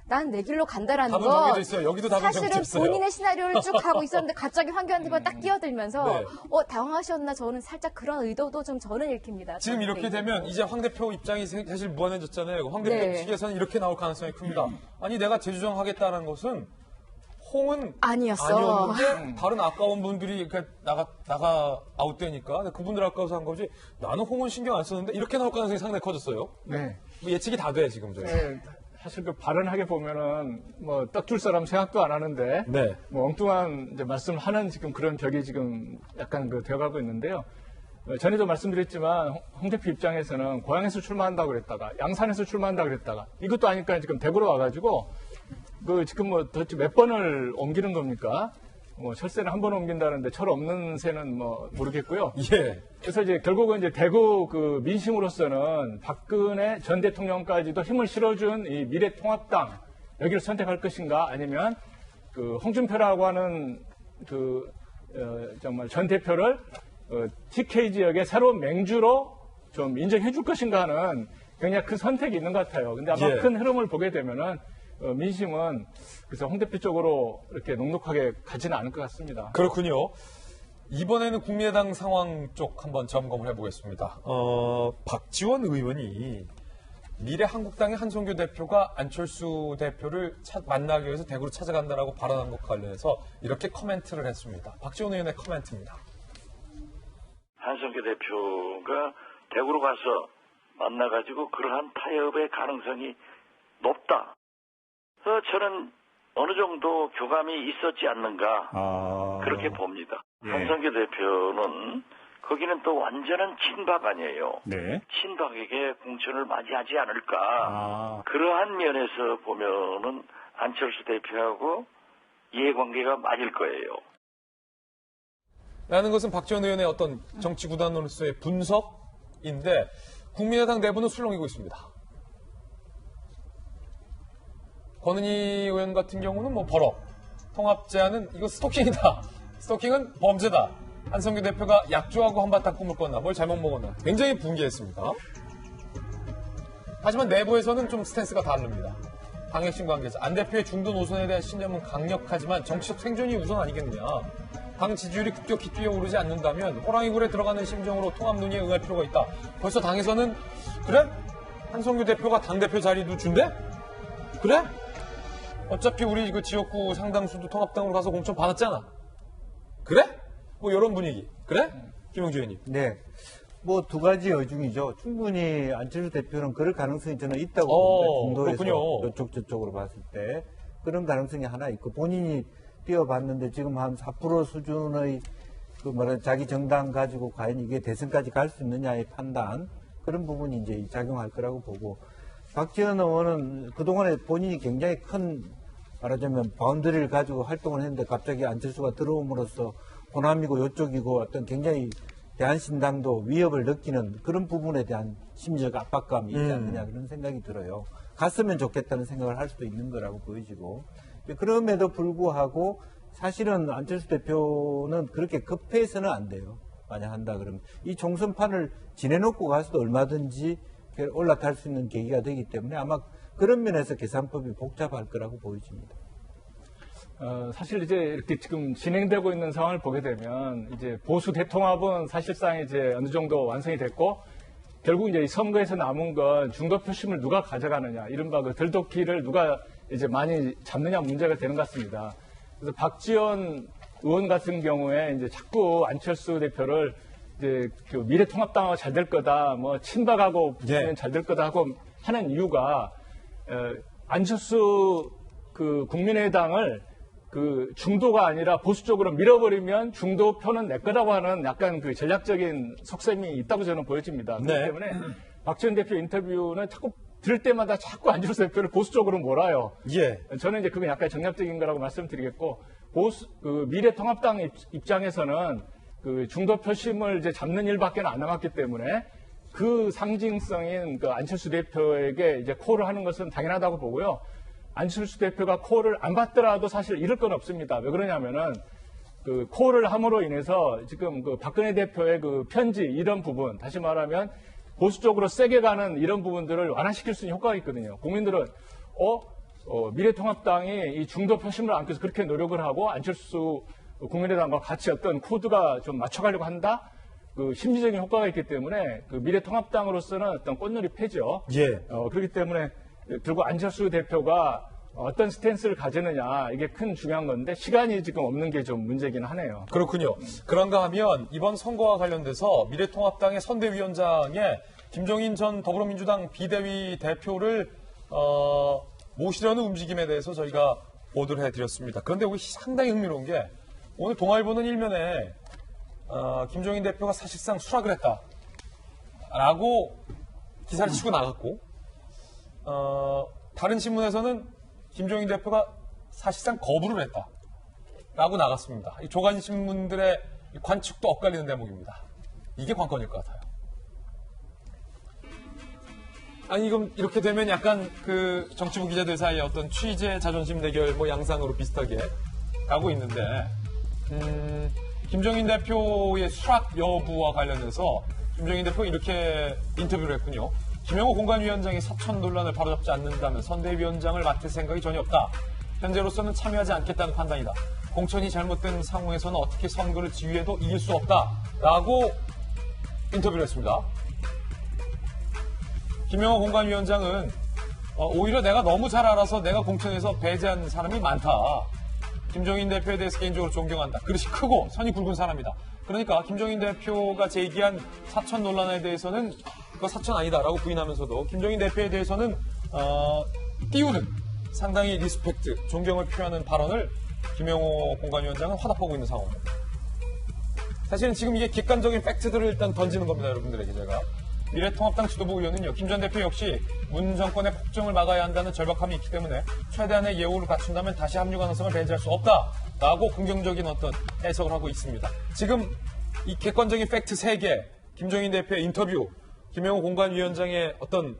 난 내 길로 간다라는 답은 거 정해져 있어요. 여기도 답은 사실은 정해져 있어요. 본인의 시나리오를 쭉 가고 있었는데 갑자기 황교안 대표가 딱 끼어들면서 당황하셨나 저는 살짝 그런 의도도 좀 저는 읽힙니다. 지금 이렇게 되면 이제 황 대표 입장이 사실 무한해졌잖아요. 황 대표 측에서는 이렇게 나올 가능성이 큽니다. 아니 내가 재조정하겠다는 것은 홍은 아니었어. 아니었는데 다른 아까운 분들이 나가 아웃되니까 그분들 아까워서 한 거지 나는 홍은 신경 안 썼는데 이렇게 나올 가능성이 상당히 커졌어요. 네. 뭐 예측이 다 돼 지금 저희. 네. 사실 그 발언하게 보면은 뭐 떡 줄 사람 생각도 안 하는데 뭐 엉뚱한 이제 말씀을 하는 지금 그런 벽이 지금 약간 되어가고 있는데요. 전에도 말씀드렸지만 홍 대표 입장에서는 고향에서 출마한다고 그랬다가 양산에서 출마한다고 그랬다가 이것도 아니까 지금 대구로 와가지고 지금 뭐 도대체 몇 번을 옮기는 겁니까? 뭐 철새는 한 번 옮긴다는데 철 없는 새는 뭐 모르겠고요. 그래서 이제 결국은 이제 대구 민심으로서는 박근혜 전 대통령까지도 힘을 실어준 이 미래통합당 여기를 선택할 것인가 아니면 홍준표라고 하는 정말 전 대표를 TK 지역의 새로운 맹주로 좀 인정해 줄 것인가 하는 그냥 그 선택이 있는 것 같아요. 근데 아마 큰 흐름을 보게 되면은 민심은 그래서 홍 대표 쪽으로 이렇게 넉넉하게 가지는 않을 것 같습니다. 그렇군요. 이번에는 국민의당 상황 쪽 한번 점검을 해보겠습니다. 박지원 의원이 미래한국당의 한송교 대표가 안철수 대표를 만나기 위해서 대구로 찾아간다라고 발언한 것과 관련해서 이렇게 코멘트를 했습니다. 박지원 의원의 코멘트입니다. 한송교 대표가 대구로 가서 만나가지고 그러한 타협의 가능성이 높다. 저는 어느 정도 교감이 있었지 않는가 그렇게 봅니다. 한성규 대표는 거기는 또 완전한 친박 아니에요. 친박에게 공천을 맞이하지 않을까. 그러한 면에서 보면은 안철수 대표하고 이해관계가 맞을 거예요. 라는 것은 박지원 의원의 어떤 정치 구단으로서의 분석인데 국민의당 내부는 술렁이고 있습니다. 권은희 의원 같은 경우는 뭐 버럭, 통합 제안은 이거 스토킹이다. 스토킹은 범죄다. 한성규 대표가 약조하고 한바탕 꿈을 꿨나, 뭘 잘못 먹었나. 굉장히 분개했습니다. 하지만 내부에서는 좀 스탠스가 다릅니다. 당핵심 관계자, 안 대표의 중도 노선에 대한 신념은 강력하지만 정치적 생존이 우선 아니겠느냐. 당 지지율이 급격히 뛰어오르지 않는다면 호랑이굴에 들어가는 심정으로 통합 논의에 응할 필요가 있다. 벌써 당에서는 그래? 한성규 대표가 당대표 자리도 준대? 그래? 어차피 우리 그 지역구 상당수도 통합당으로 가서 공천 받았잖아. 그래? 뭐 이런 분위기. 그래? 김영주 의원님. 네. 뭐 두 가지 여중이죠. 충분히 안철수 대표는 그럴 가능성이 저는 있다고 봅니다. 중도에서 그렇군요. 이쪽 저쪽으로 봤을 때 그런 가능성이 하나 있고 본인이 뛰어봤는데 지금 한 4% 수준의 자기 정당 가지고 과연 이게 대선까지 갈 수 있느냐의 판단 그런 부분이 이제 작용할 거라고 보고 박지원 의원은 그동안에 본인이 굉장히 큰 말하자면 바운더리를 가지고 활동을 했는데 갑자기 안철수가 들어옴으로써 호남이고 이쪽이고 어떤 굉장히 대한신당도 위협을 느끼는 그런 부분에 대한 심리적 압박감이 있지 않느냐 그런 생각이 들어요. 갔으면 좋겠다는 생각을 할 수도 있는 거라고 보여지고 그럼에도 불구하고 사실은 안철수 대표는 그렇게 급해서는 안 돼요. 만약 한다 그러면 이 총선판을 지내놓고 가서도 얼마든지 올라탈 수 있는 계기가 되기 때문에 아마 그런 면에서 계산법이 복잡할 거라고 보여집니다. 사실 이제 이렇게 지금 진행되고 있는 상황을 보게 되면 이제 보수 대통합은 사실상 이제 어느 정도 완성이 됐고 결국 이제 이 선거에서 남은 건 중도 표심을 누가 가져가느냐 이른바 그 들도끼를 누가 이제 많이 잡느냐 문제가 되는 것 같습니다. 그래서 박지원 의원 같은 경우에 이제 자꾸 안철수 대표를 이제 그 미래통합당하고 잘 될 거다, 뭐 친박하고 붙으면 잘 될 거다 하고 하는 이유가 안철수 그 국민의당을 그 중도가 아니라 보수 쪽으로 밀어버리면 중도 표는 내 거라고 하는 약간 그 전략적인 속셈이 있다고 저는 보여집니다. 그렇기 때문에 박지원 대표 인터뷰는 자꾸 들을 때마다 자꾸 안철수 대표를 보수 쪽으로 몰아요. 저는 이제 그건 약간 정략적인 거라고 말씀드리겠고 보수 그 미래통합당 입장에서는 그 중도 표심을 이제 잡는 일밖에 안 남았기 때문에 그 상징성인 그 안철수 대표에게 이제 콜을 하는 것은 당연하다고 보고요. 안철수 대표가 콜을 안 받더라도 사실 잃을 건 없습니다. 왜 그러냐면은 그 콜을 함으로 인해서 지금 그 박근혜 대표의 그 편지 이런 부분, 다시 말하면 보수 쪽으로 세게 가는 이런 부분들을 완화시킬 수 있는 효과가 있거든요. 국민들은 미래통합당이 이 중도 표심을 안고 해서 그렇게 노력을 하고 안철수 국민의당과 같이 어떤 코드가 좀 맞춰가려고 한다. 그 심리적인 효과가 있기 때문에 그 미래통합당으로서는 어떤 꽃놀이 패죠. 그렇기 때문에 결국 안철수 대표가 어떤 스탠스를 가지느냐 이게 큰 중요한 건데 시간이 지금 없는 게 좀 문제긴 하네요. 그렇군요. 그런가 하면 이번 선거와 관련돼서 미래통합당의 선대위원장에 김종인 전 더불어민주당 비대위 대표를 모시려는 움직임에 대해서 저희가 보도를 해드렸습니다. 그런데 여기 상당히 흥미로운 게 오늘 동아일보는 일면에 김종인 대표가 사실상 수락을 했다라고 기사를 치고 나갔고 다른 신문에서는 김종인 대표가 사실상 거부를 했다라고 나갔습니다. 이 조간 신문들의 관측도 엇갈리는 대목입니다. 이게 관건일 것 같아요. 아니 이건 이렇게 되면 약간 그 정치부 기자들 사이에 어떤 취재 자존심 대결 뭐 양상으로 비슷하게 가고 있는데 김종인 대표의 수락 여부와 관련해서 김종인 대표가 이렇게 인터뷰를 했군요. 김영호 공관위원장이 사천 논란을 바로잡지 않는다면 선대위원장을 맡을 생각이 전혀 없다. 현재로서는 참여하지 않겠다는 판단이다. 공천이 잘못된 상황에서는 어떻게 선거를 지휘해도 이길 수 없다. 라고 인터뷰를 했습니다. 김영호 공관위원장은 오히려 내가 너무 잘 알아서 내가 공천에서 배제한 사람이 많다. 김종인 대표에 대해서 개인적으로 존경한다. 그릇이 크고 선이 굵은 사람이다. 그러니까 김종인 대표가 제기한 사천 논란에 대해서는 그거 사천 아니다라고 부인하면서도 김종인 대표에 대해서는 띄우는 상당히 리스펙트, 존경을 표하는 발언을 김영호 공관위원장은 화답하고 있는 상황입니다. 사실은 지금 이게 객관적인 팩트들을 일단 던지는 겁니다, 여러분들에게 제가. 미래통합당 지도부 의원은요, 김 전 대표 역시 문 정권의 폭정을 막아야 한다는 절박함이 있기 때문에 최대한의 예우를 갖춘다면 다시 합류 가능성을 배제할 수 없다라고 긍정적인 어떤 해석을 하고 있습니다. 지금 이 객관적인 팩트 3개, 김종인 대표의 인터뷰, 김영호 공관위원장의 어떤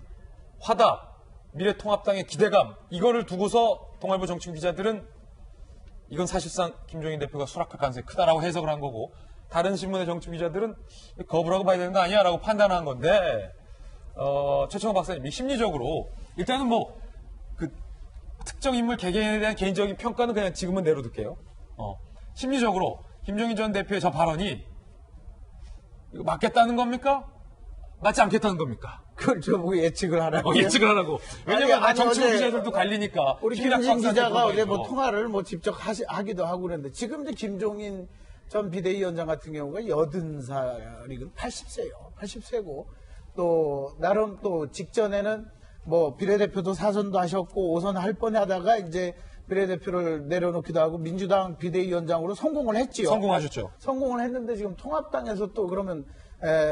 화답, 미래통합당의 기대감, 이거를 두고서 동아일보 정치부 기자들은 이건 사실상 김종인 대표가 수락할 가능성이 크다라고 해석을 한 거고, 다른 신문의 정치부 기자들은 거부라고 봐야 되는 거 아니야? 라고 판단한 건데, 최청호 박사님, 심리적으로, 일단은 뭐, 그, 특정 인물 개개인에 대한 개인적인 평가는 그냥 지금은 내려둘게요. 심리적으로, 김종인 전 대표의 저 발언이, 이거 맞겠다는 겁니까? 맞지 않겠다는 겁니까? 그걸 저보고 예측을 하라고. 예측을 하라고. 왜냐면 아니, 정치부 어제 기자들도 갈리니까. 우리 김민학 김진 박사한테 기자가 어제 뭐 물어봐야죠. 통화를 뭐 직접 하기도 하고 그랬는데 지금 이제 김종인 전 비대위원장 같은 경우가 80살이고 80세요. 80세고 또 나름 또 직전에는 뭐 비례대표도 사선도 하셨고 5선 할 뻔하다가 이제 비례대표를 내려놓기도 하고 민주당 비대위원장으로 성공을 했지요. 성공하셨죠. 성공을 했는데 지금 통합당에서 또 그러면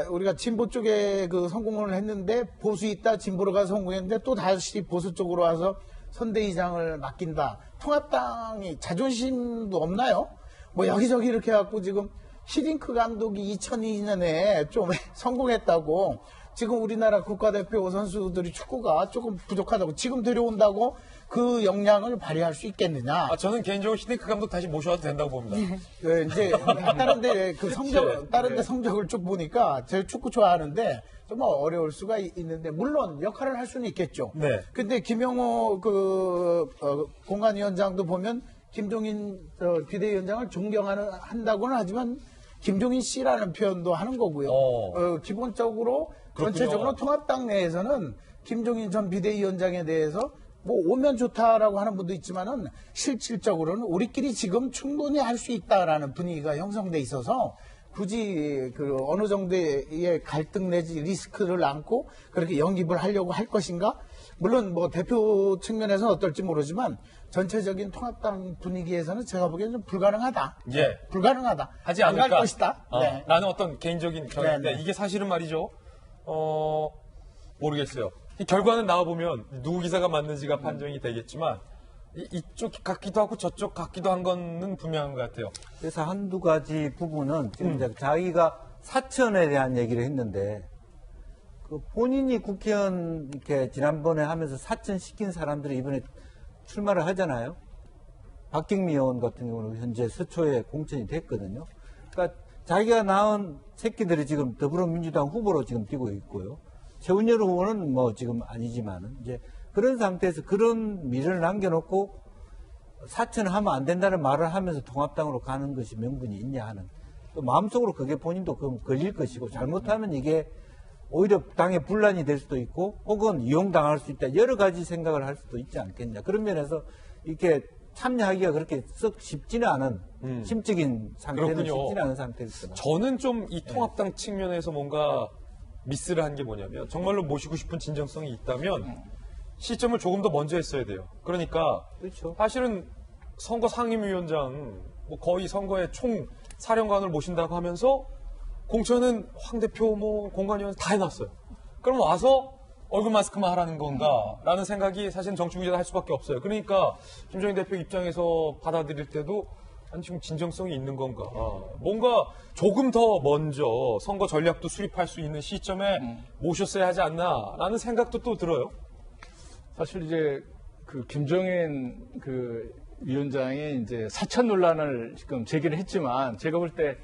우리가 진보 쪽에 그 성공을 했는데 보수 있다 진보로 가서 성공했는데 또 다시 보수 쪽으로 와서 선대위장을 맡긴다. 통합당이 자존심도 없나요? 뭐 여기저기 이렇게 해갖고 지금 히딩크 감독이 2002년에 좀 성공했다고 지금 우리나라 국가대표 선수들이 축구가 조금 부족하다고 지금 데려온다고 그 역량을 발휘할 수 있겠느냐. 저는 개인적으로 히딩크 감독 다시 모셔도 된다고 봅니다. 이제 다른데 그 성적, 다른데 성적을 쭉 보니까 제가 축구 좋아하는데 좀 어려울 수가 있는데 물론 역할을 할 수는 있겠죠. 네. 근데 김영호 공관위원장도 보면 김종인 비대위원장을 존경한다고는 하지만 김종인 씨라는 표현도 하는 거고요. 기본적으로 전체적으로 통합당 내에서는 김종인 전 비대위원장에 대해서 뭐 오면 좋다라고 하는 분도 있지만은 실질적으로는 우리끼리 지금 충분히 할 수 있다라는 분위기가 형성돼 있어서 굳이 그 어느 정도의 갈등 내지 리스크를 안고 그렇게 영입을 하려고 할 것인가? 물론 뭐 대표 측면에서는 어떨지 모르지만 전체적인 통합당 분위기에서는 제가 보기에는 좀 불가능하다. 예. 불가능하다. 하지 안 갈 않을까. 것이다. 네. 나는 어떤 개인적인 견해인데 네. 이게 사실은 말이죠. 모르겠어요. 이 결과는 나와보면 누구 기사가 맞는지가 판정이 되겠지만 이쪽 같기도 하고 저쪽 같기도 한 거는 분명한 것 같아요. 그래서 한두 가지 부분은 지금 이제 자기가 사천에 대한 얘기를 했는데 그 본인이 국회의원 이렇게 지난번에 하면서 사천 시킨 사람들이 이번에 출마를 하잖아요. 박경미 의원 같은 경우는 현재 서초에 공천이 됐거든요. 그러니까 자기가 낳은 새끼들이 지금 더불어민주당 후보로 지금 뛰고 있고요. 최은열 후보는 뭐 지금 아니지만은 이제 그런 상태에서 그런 미래를 남겨놓고 사천을 하면 안 된다는 말을 하면서 통합당으로 가는 것이 명분이 있냐 하는 또 마음속으로 그게 본인도 그럼 걸릴 것이고 잘못하면 이게 오히려 당의 분란이 될 수도 있고 혹은 이용당할 수 있다 여러 가지 생각을 할 수도 있지 않겠냐 그런 면에서 이렇게 참여하기가 그렇게 썩 쉽지는 않은 심적인 상태는 그렇군요. 쉽지는 않은 상태였어요. 저는 좀 이 통합당 측면에서 뭔가 미스를 한 게 뭐냐면 정말로 모시고 싶은 진정성이 있다면 시점을 조금 더 먼저 했어야 돼요. 그러니까 그렇죠. 사실은 선거 상임위원장 뭐 거의 선거의 총 사령관을 모신다고 하면서 공천은 황 대표 뭐 공관위원 다 해놨어요. 그럼 와서 얼굴 마스크만 하라는 건가라는 생각이 사실 정치부 기자가 할 수밖에 없어요. 그러니까 김종인 대표 입장에서 받아들일 때도 아니 지금 진정성이 있는 건가. 뭔가 조금 더 먼저 선거 전략도 수립할 수 있는 시점에 모셨어야 하지 않나라는 생각도 또 들어요. 사실 이제 그 김종인 그 위원장이 이제 사천 논란을 지금 제기를 했지만 제가 볼 때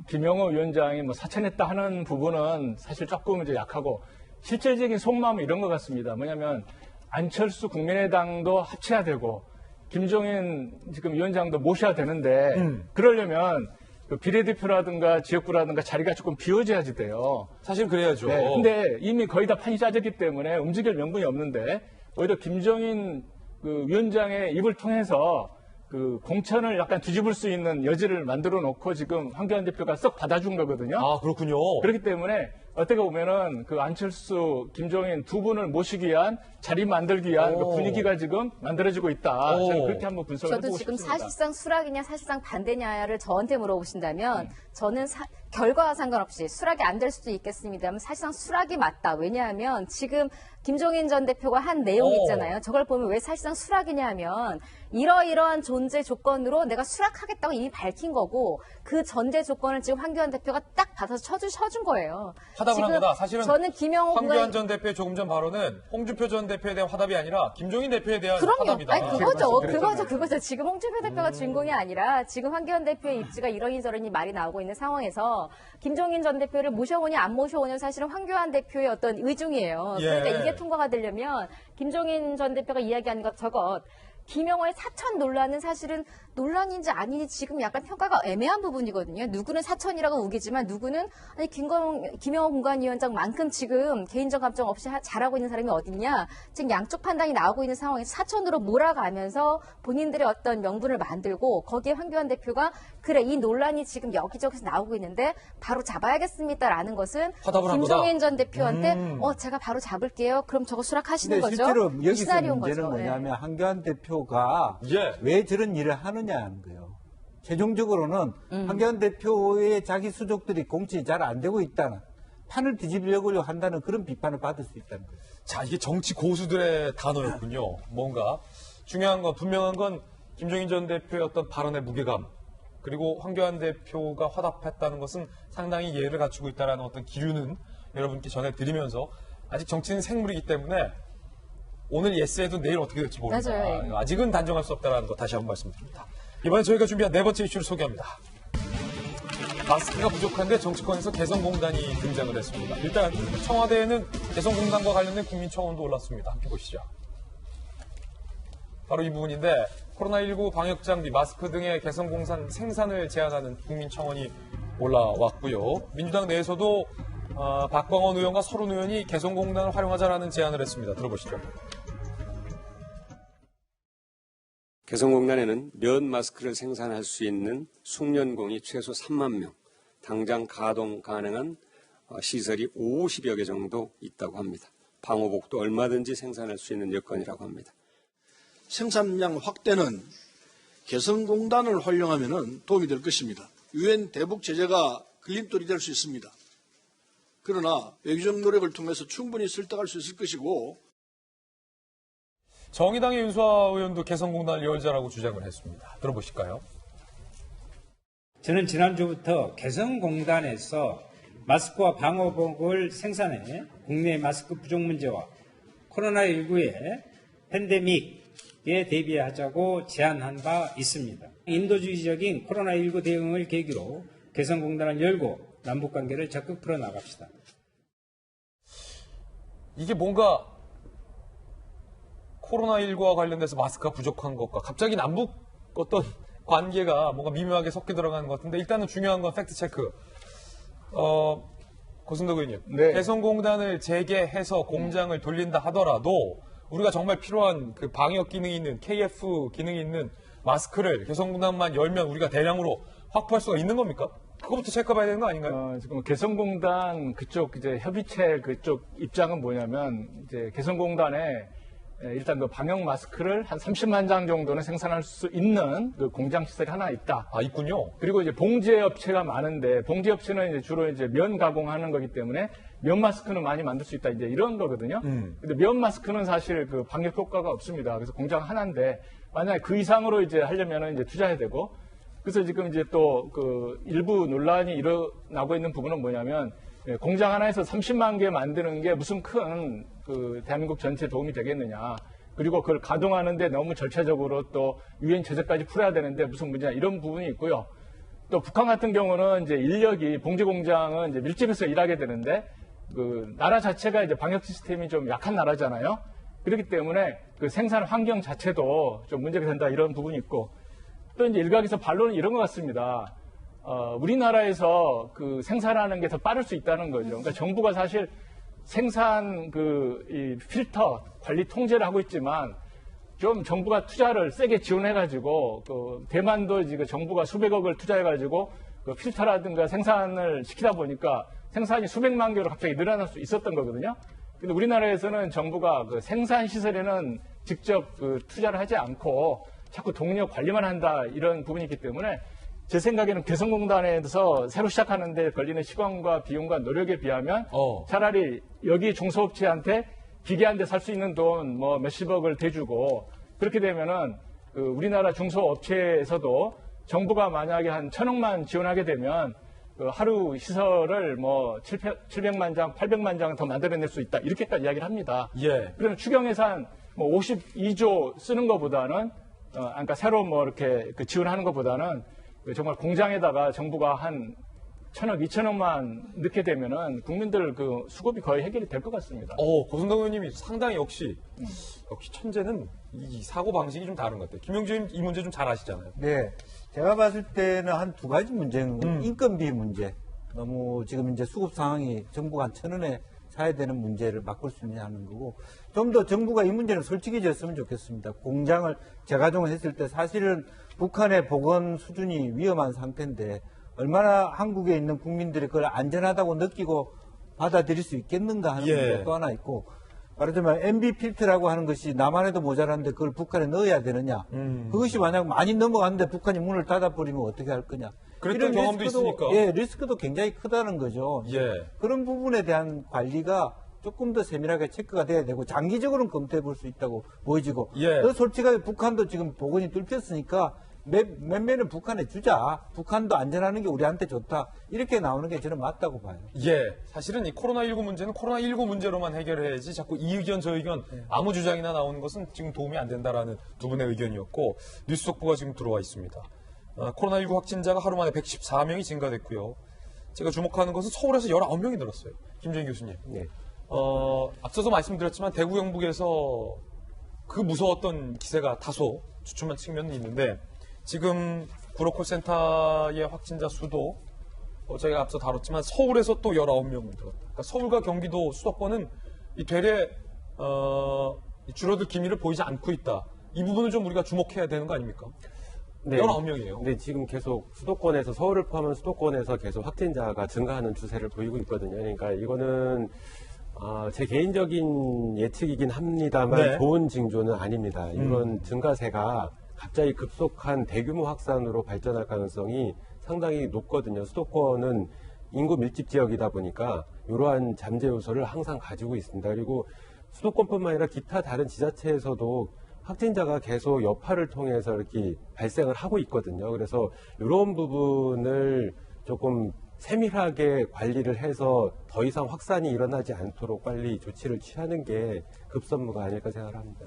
김영호 위원장이 뭐 사천했다 하는 부분은 사실 조금 이제 약하고 실질적인 속마음은 이런 것 같습니다. 뭐냐면 안철수 국민의당도 합쳐야 되고 김종인 지금 위원장도 모셔야 되는데 그러려면 그 비례대표라든가 지역구라든가 자리가 조금 비워져야지 돼요. 사실 그래야죠. 네, 근데 이미 거의 다 판이 짜졌기 때문에 움직일 명분이 없는데 오히려 김종인 그 위원장의 입을 통해서 그 공천을 약간 뒤집을 수 있는 여지를 만들어 놓고 지금 황교안 대표가 썩 받아준 거거든요. 아, 그렇군요. 그렇기 때문에 어떻게 보면은 그 안철수, 김종인 두 분을 모시기 위한 자리 만들기 위한 그 분위기가 지금 만들어지고 있다. 저는 그렇게 한번 분석을 저도 해보고 지금 싶습니다. 사실상 수락이냐 사실상 반대냐를 저한테 물어보신다면 저는 결과와 상관없이 수락이 안 될 수도 있겠습니다만 사실상 수락이 맞다. 왜냐하면 지금 김종인 전 대표가 한 내용 있잖아요. 저걸 보면 왜 사실상 수락이냐 하면 이러이러한 존재 조건으로 내가 수락하겠다고 이미 밝힌 거고 그 전제 조건을 지금 황교안 대표가 딱 받아서 쳐준 거예요. 화답을 한 거다. 사실은 저는 김영호 황교안 전 대표의 조금 전 발언은 홍준표 전 대표에 대한 화답이 아니라 김종인 대표에 대한 그럼요. 화답이다. 아니, 그거죠. 지금 홍준표 대표가 주인공이 아니라 지금 황교안 대표의 입지가 이러니 저러니 말이 나오고 있는 상황에서 김종인 전 대표를 모셔오냐 안 모셔오냐 사실은 황교안 대표의 어떤 의중이에요. 예. 그러니까 이게 통과가 되려면 김종인 전 대표가 이야기한 것 저것 김영호의 사천 논란은 사실은 논란인지 아닌지 지금 약간 평가가 애매한 부분이거든요. 누구는 사천이라고 우기지만 누구는 아니 김영호 공관위원장만큼 지금 개인적 감정 없이 잘하고 있는 사람이 어딨냐. 지금 양쪽 판단이 나오고 있는 상황에서 사천으로 몰아가면서 본인들의 어떤 명분을 만들고 거기에 황교안 대표가 그래 이 논란이 지금 여기저기서 나오고 있는데 바로 잡아야겠습니다라는 것은 김종인 전 대표한테 제가 바로 잡을게요. 그럼 저거 수락하시는 거죠. 실제로 여기서 시나리오인 문제는 거죠. 뭐냐면 황교안 대표가 예. 왜 저런 일을 하느냐는 거예요. 최종적으로는 황교안 대표의 자기 수족들이 공천이 잘 안 되고 있다는 판을 뒤집으려고 한다는 그런 비판을 받을 수 있다는 거예요. 자, 이게 정치 고수들의 단어였군요. 뭔가 중요한 건 분명한 건 김종인 전 대표의 어떤 발언의 무게감 그리고 황교안 대표가 화답했다는 것은 상당히 예를 갖추고 있다는 어떤 기류는 여러분께 전해드리면서 아직 정치는 생물이기 때문에 오늘 예스해도 내일 어떻게 될지 모릅니다. 맞아요. 아직은 단정할 수 없다는 거 다시 한번 말씀드립니다. 이번에 저희가 준비한 네 번째 이슈를 소개합니다. 마스크가 부족한데 정치권에서 개성공단이 등장을 했습니다. 일단 청와대에는 개성공단과 관련된 국민청원도 올랐습니다. 함께 보시죠. 바로 이 부분인데 코로나19 방역장비, 마스크 등의 개성공단 생산을 제한하는 국민청원이 올라왔고요. 민주당 내에서도 박광원 의원과 서른 의원이 개성공단을 활용하자라는 제안을 했습니다. 들어보시죠. 개성공단에는 면 마스크를 생산할 수 있는 숙련공이 최소 3만 명, 당장 가동 가능한 시설이 50여 개 정도 있다고 합니다. 방호복도 얼마든지 생산할 수 있는 여건이라고 합니다. 생산량 확대는 개성공단을 활용하면 도움이 될 것입니다. 유엔 대북 제재가 걸림돌이 될 수 있습니다. 그러나 외교적 노력을 통해서 충분히 설득할 수 있을 것이고 정의당의 윤수아 의원도 개성공단을 열자라고 주장을 했습니다. 들어보실까요? 저는 지난주부터 개성공단에서 마스크와 방호복을 생산해 국내 마스크 부족 문제와 코로나19의 팬데믹에 대비하자고 제안한 바 있습니다. 인도주의적인 코로나19 대응을 계기로 개성공단을 열고 남북관계를 적극 풀어나갑시다. 이게 뭔가 코로나19와 관련돼서 마스크가 부족한 것과 갑자기 남북 어떤 관계가 뭔가 미묘하게 섞여 들어가는 것 같은데 일단은 중요한 건 팩트체크. 고승덕 의원님. 네. 개성공단을 재개해서 공장을 돌린다 하더라도 우리가 정말 필요한 그 방역 기능이 있는 KF 기능이 있는 마스크를 개성공단만 열면 우리가 대량으로 확보할 수가 있는 겁니까? 그거부터 체크해봐야 되는 거 아닌가요? 지금 개성공단 그쪽 이제 협의체 그쪽 입장은 뭐냐면 이제 개성공단에 일단 그 방역 마스크를 한 30만 장 정도는 생산할 수 있는 그 공장 시설이 하나 있다. 아, 있군요. 그리고 이제 봉제 업체가 많은데 봉제 업체는 이제 주로 이제 면 가공하는 거기 때문에 면 마스크는 많이 만들 수 있다. 이제 이런 거거든요. 근데 면 마스크는 사실 그 방역 효과가 없습니다. 그래서 공장 하나인데 만약에 그 이상으로 이제 하려면은 이제 투자해야 되고 그래서 지금 이제 또 그 일부 논란이 일어나고 있는 부분은 뭐냐면 공장 하나에서 30만 개 만드는 게 무슨 큰 그 대한민국 전체에 도움이 되겠느냐. 그리고 그걸 가동하는데 너무 절차적으로 또 유엔 제재까지 풀어야 되는데 무슨 문제냐 이런 부분이 있고요. 또 북한 같은 경우는 이제 인력이 봉제 공장은 이제 밀집해서 일하게 되는데 그 나라 자체가 이제 방역 시스템이 좀 약한 나라잖아요. 그렇기 때문에 그 생산 환경 자체도 좀 문제가 된다 이런 부분이 있고 또 이제 일각에서 반론은 이런 것 같습니다. 우리나라에서 그 생산하는 게 더 빠를 수 있다는 거죠. 그러니까 정부가 사실 생산 이 필터 관리 통제를 하고 있지만 좀 정부가 투자를 세게 지원해가지고 그 대만도 지금 정부가 수백억을 투자해가지고 그 필터라든가 생산을 시키다 보니까 생산이 수백만 개로 갑자기 늘어날 수 있었던 거거든요. 근데 우리나라에서는 정부가 그 생산 시설에는 직접 그 투자를 하지 않고 자꾸 동력 관리만 한다 이런 부분이 있기 때문에 제 생각에는 개성공단에서 새로 시작하는데 걸리는 시간과 비용과 노력에 비하면 차라리 여기 중소업체한테 기계 한 대 살 수 있는 돈 뭐 몇십억을 대주고 그렇게 되면은 그 우리나라 중소업체에서도 정부가 만약에 한 1,000억만 지원하게 되면 그 하루 시설을 뭐 700만 장, 800만 장 더 만들어낼 수 있다 이렇게까지 이야기를 합니다. 예. 그러면 추경 예산 뭐 52조 쓰는 것보다는 그러니까 새로 뭐 이렇게 그 지원하는 것보다는 정말 공장에다가 정부가 한 1,000억, 2,000억만 넣게 되면은 국민들 그 수급이 거의 해결이 될 것 같습니다. 고승덕 의원님이 상당히 역시 천재는 이 사고 방식이 좀 다른 것 같아요. 김영주 의원 이 문제 좀 잘 아시잖아요. 네. 제가 봤을 때는 한 두 가지 문제는 인건비 문제. 너무 지금 이제 수급 상황이 정부가 한 1,000원에 사야 되는 문제를 바꿀 수 있냐 하는 거고, 좀 더 정부가 이 문제는 솔직해졌으면 좋겠습니다. 공장을 재가동을 했을 때 사실은 북한의 보건 수준이 위험한 상태인데 얼마나 한국에 있는 국민들이 그걸 안전하다고 느끼고 받아들일 수 있겠는가 하는 문제가 또 하나 있고, 말하자면 MB 필터라고 하는 것이 남한에도 모자란데 그걸 북한에 넣어야 되느냐. 그것이 만약 많이 넘어갔는데 북한이 문을 닫아버리면 어떻게 할 거냐. 그랬던 경험도 있으니까. 예, 리스크도 굉장히 크다는 거죠. 그런 부분에 대한 관리가 조금 더 세밀하게 체크가 돼야 되고 장기적으로는 검토해 볼 수 있다고 보여지고 더 솔직하게 북한도 지금 보건이 뚫혔으니까 몇몇은 북한에 주자. 북한도 안전하는 게 우리한테 좋다. 이렇게 나오는 게 저는 맞다고 봐요. 사실은 이 코로나19 문제는 코로나19 문제로만 해결해야지 자꾸 이 의견 저 의견 아무 주장이나 나오는 것은 지금 도움이 안 된다라는 두 분의 의견이었고, 뉴스 속보가 지금 들어와 있습니다. 코로나19 확진자가 하루 만에 114명이 증가됐고요. 제가 주목하는 것은 서울에서 19명이 늘었어요. 김정인 교수님. 앞서서 말씀드렸지만 대구 경북에서 그 무서웠던 기세가 다소 주춤한 측면은 있는데, 지금 구로 콜센터의 확진자 수도 저희가 앞서 다뤘지만 서울에서 또 19명 늘었다. 그러니까 서울과 경기도 수도권은 이 되레 줄어들 기미를 보이지 않고 있다. 이 부분을 좀 우리가 주목해야 되는 거 아닙니까? 19명이에요. 근데 지금 계속 수도권에서, 서울을 포함한 수도권에서 계속 확진자가 증가하는 추세를 보이고 있거든요. 그러니까 이거는 제 개인적인 예측이긴 합니다만 좋은 징조는 아닙니다. 이런 증가세가 갑자기 급속한 대규모 확산으로 발전할 가능성이 상당히 높거든요. 수도권은 인구 밀집 지역이다 보니까 이러한 잠재 요소를 항상 가지고 있습니다. 그리고 수도권뿐만 아니라 기타 다른 지자체에서도 확진자가 계속 여파를 통해서 이렇게 발생을 하고 있거든요. 그래서 이런 부분을 조금 세밀하게 관리를 해서 더 이상 확산이 일어나지 않도록 빨리 조치를 취하는 게 급선무가 아닐까 생각합니다.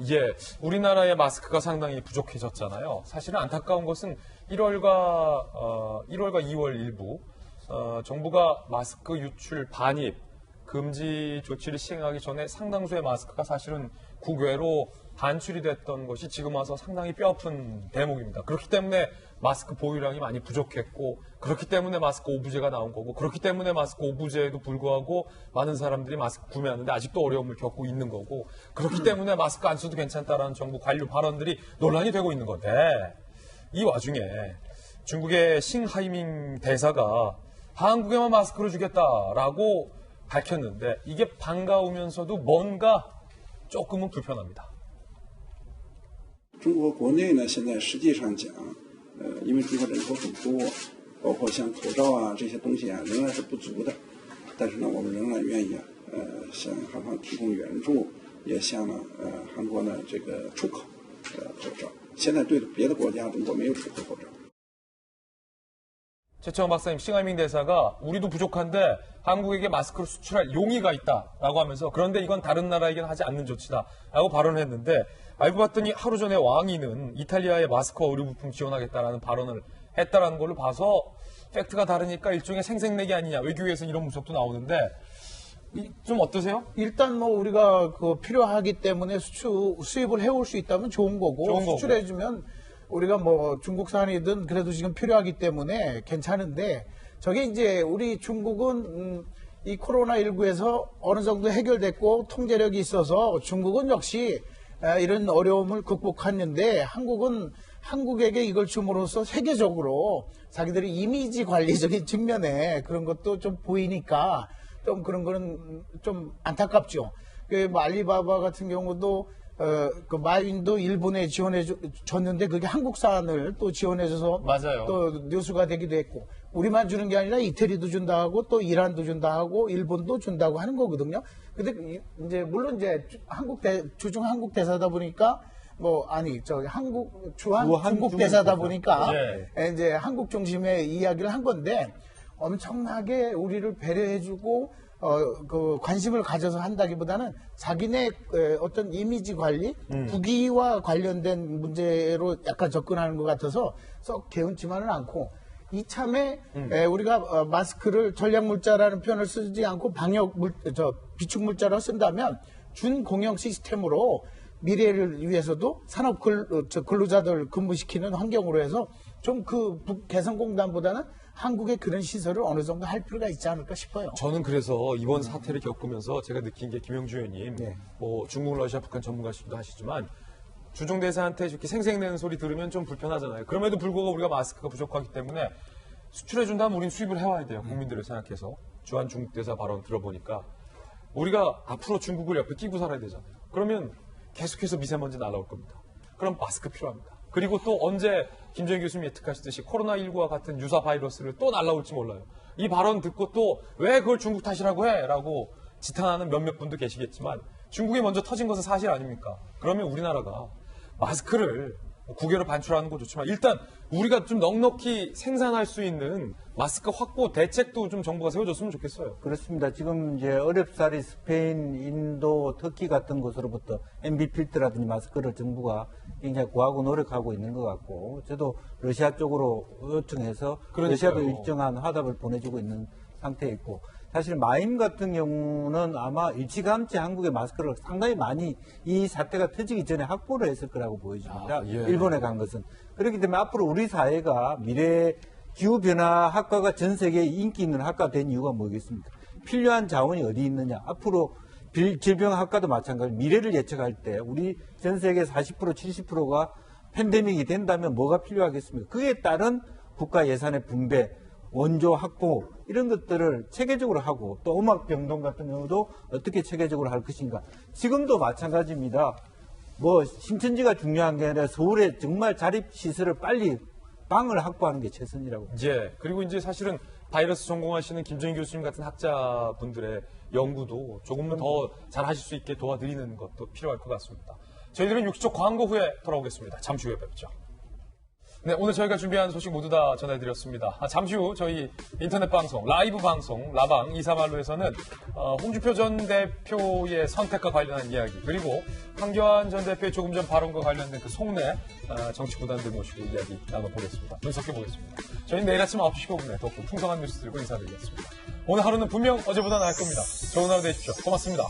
우리나라의 마스크가 상당히 부족해졌잖아요. 사실은 안타까운 것은 1월과 2월 일부 정부가 마스크 유출 반입 금지 조치를 시행하기 전에 상당수의 마스크가 사실은 국외로 반출이 됐던 것이 지금 와서 상당히 뼈아픈 대목입니다. 그렇기 때문에 마스크 보유량이 많이 부족했고, 그렇기 때문에 마스크 오브제가 나온 거고, 그렇기 때문에 마스크 오브제에도 불구하고 많은 사람들이 마스크 구매하는데 아직도 어려움을 겪고 있는 거고, 그렇기 때문에 마스크 안 써도 괜찮다라는 정부 관료 발언들이 논란이 되고 있는 건데, 이 와중에 중국의 싱하이밍 대사가 한국에만 마스크를 주겠다라고 밝혔는데, 이게 반가우면서도 뭔가 조금은 불편합니다. 中国国内呢，现在实际上讲，因为中国人口很多，包括像口罩啊这些东西啊，仍然是不足的。但是呢，我们仍然愿意向韩方提供援助，也向韩国呢这个出口口罩。现在对别的国家，中国没有出口口罩。 최채원 박사님, 싱하이밍 대사가 우리도 부족한데 한국에게 마스크를 수출할 용의가 있다라고 하면서, 그런데 이건 다른 나라에게는 하지 않는 조치다라고 발언을 했는데, 알고 봤더니 하루 전에 왕이는 이탈리아에 마스크와 의료부품 지원하겠다라는 발언을 했다라는 걸로 봐서 팩트가 다르니까 일종의 생색내기 아니냐, 외교에서 이런 분석도 나오는데, 좀 어떠세요? 일단 뭐 우리가 그 필요하기 때문에 수입을 해올 수 있다면 좋은 거고, 수출해주면 우리가 뭐 중국산이든 그래도 지금 필요하기 때문에 괜찮은데, 저게 이제 우리 중국은 이 코로나19에서 어느 정도 해결됐고 통제력이 있어서 중국은 역시 이런 어려움을 극복했는데, 한국은 한국에게 이걸 줌으로써 세계적으로 자기들이 이미지 관리적인 측면에 그런 것도 좀 보이니까 좀 그런 거는 좀 안타깝죠. 그 알리바바 같은 경우도 그 마윈도 일본에 지원해 줬는데 그게 한국산을 또 지원해 줘서 맞아요. 또 뉴스가 되기도 했고, 우리만 주는 게 아니라 이태리도 준다 하고 또 이란도 준다 하고 일본도 준다고 하는 거거든요. 근데 이제 물론 이제 주중 한국 대사다 보니까 중국 대사다 보니까 이제 한국 중심의 이야기를 한 건데, 엄청나게 우리를 배려해주고 그 관심을 가져서 한다기보다는 자기네 어떤 이미지 관리, 국위와 관련된 문제로 약간 접근하는 것 같아서 썩 개운치만은 않고, 이참에 우리가 마스크를 전략물자라는 표현을 쓰지 않고 비축물자로 쓴다면 준공영 시스템으로 미래를 위해서도 산업 근로자들 근무시키는 환경으로 해서 좀 그 개성공단보다는 한국의 그런 시설을 어느 정도 할 필요가 있지 않을까 싶어요. 저는 그래서 이번 사태를 겪으면서 제가 느낀 게 김영주 의원님, 뭐 중국, 러시아, 북한 전문가시기도 하시지만 주중 대사한테 이렇게 생색내는 소리 들으면 좀 불편하잖아요. 그럼에도 불구하고 우리가 마스크가 부족하기 때문에 수출해준다면 우린 수입을 해와야 돼요. 국민들을 생각해서. 주한 중국 대사 발언 들어보니까 우리가 앞으로 중국을 옆에 끼고 살아야 되잖아요. 그러면 계속해서 미세먼지 날아올 겁니다. 그럼 마스크 필요합니다. 그리고 또 언제 김정일 교수님 예측하시듯이 코로나19와 같은 유사 바이러스를 또 날아올지 몰라요. 이 발언 듣고 또 왜 그걸 중국 탓이라고 해? 라고 지탄하는 몇몇 분도 계시겠지만 중국이 먼저 터진 것은 사실 아닙니까? 그러면 우리나라가 마스크를 국외로 반출하는 거 좋지만 일단 우리가 좀 넉넉히 생산할 수 있는 마스크 확보 대책도 좀 정부가 세워줬으면 좋겠어요. 그렇습니다. 지금 이제 어렵사리 스페인, 인도, 터키 같은 곳으로부터 MB 필터라든지 마스크를 정부가 굉장히 구하고 노력하고 있는 것 같고, 저도 러시아 쪽으로 요청해서 러시아도 일정한 화답을 보내주고 있는 상태에 있고, 사실 마임 같은 경우는 아마 일찌감치 한국의 마스크를 상당히 많이 이 사태가 터지기 전에 확보를 했을 거라고 보여집니다. 일본에 간 것은. 그렇기 때문에 앞으로 우리 사회가 미래 기후변화 학과가 전 세계에 인기 있는 학과 된 이유가 뭐겠습니까? 필요한 자원이 어디 있느냐. 앞으로 질병학과도 마찬가지로 미래를 예측할 때 우리 전 세계 40% 70%가 팬데믹이 된다면 뭐가 필요하겠습니까? 그에 따른 국가 예산의 분배, 원조 확보 이런 것들을 체계적으로 하고 또 음악병동 같은 경우도 어떻게 체계적으로 할 것인가. 지금도 마찬가지입니다. 뭐 신천지가 중요한 게 아니라 서울에 정말 자립시설을 빨리 방을 확보하는 게 최선이라고. 그리고 이제 사실은 바이러스 전공하시는 김정인 교수님 같은 학자분들의 연구도 조금은 더 잘하실 수 있게 도와드리는 것도 필요할 것 같습니다. 저희들은 60초 광고 후에 돌아오겠습니다. 잠시 후에 뵙죠. 네, 오늘 저희가 준비한 소식 모두 다 전해드렸습니다. 잠시 후 저희 인터넷 방송, 라이브 방송, 라방 231로에서는 홍준표 전 대표의 선택과 관련한 이야기, 그리고 황교안 전 대표의 조금 전 발언과 관련된 그 속내 정치구단들 모시고 이야기 나눠보겠습니다. 분석해보겠습니다. 저희는 내일 아침 9시 15분에 더욱 풍성한 뉴스 들고 인사드리겠습니다. 오늘 하루는 분명 어제보다 나을 겁니다. 좋은 하루 되십시오. 고맙습니다.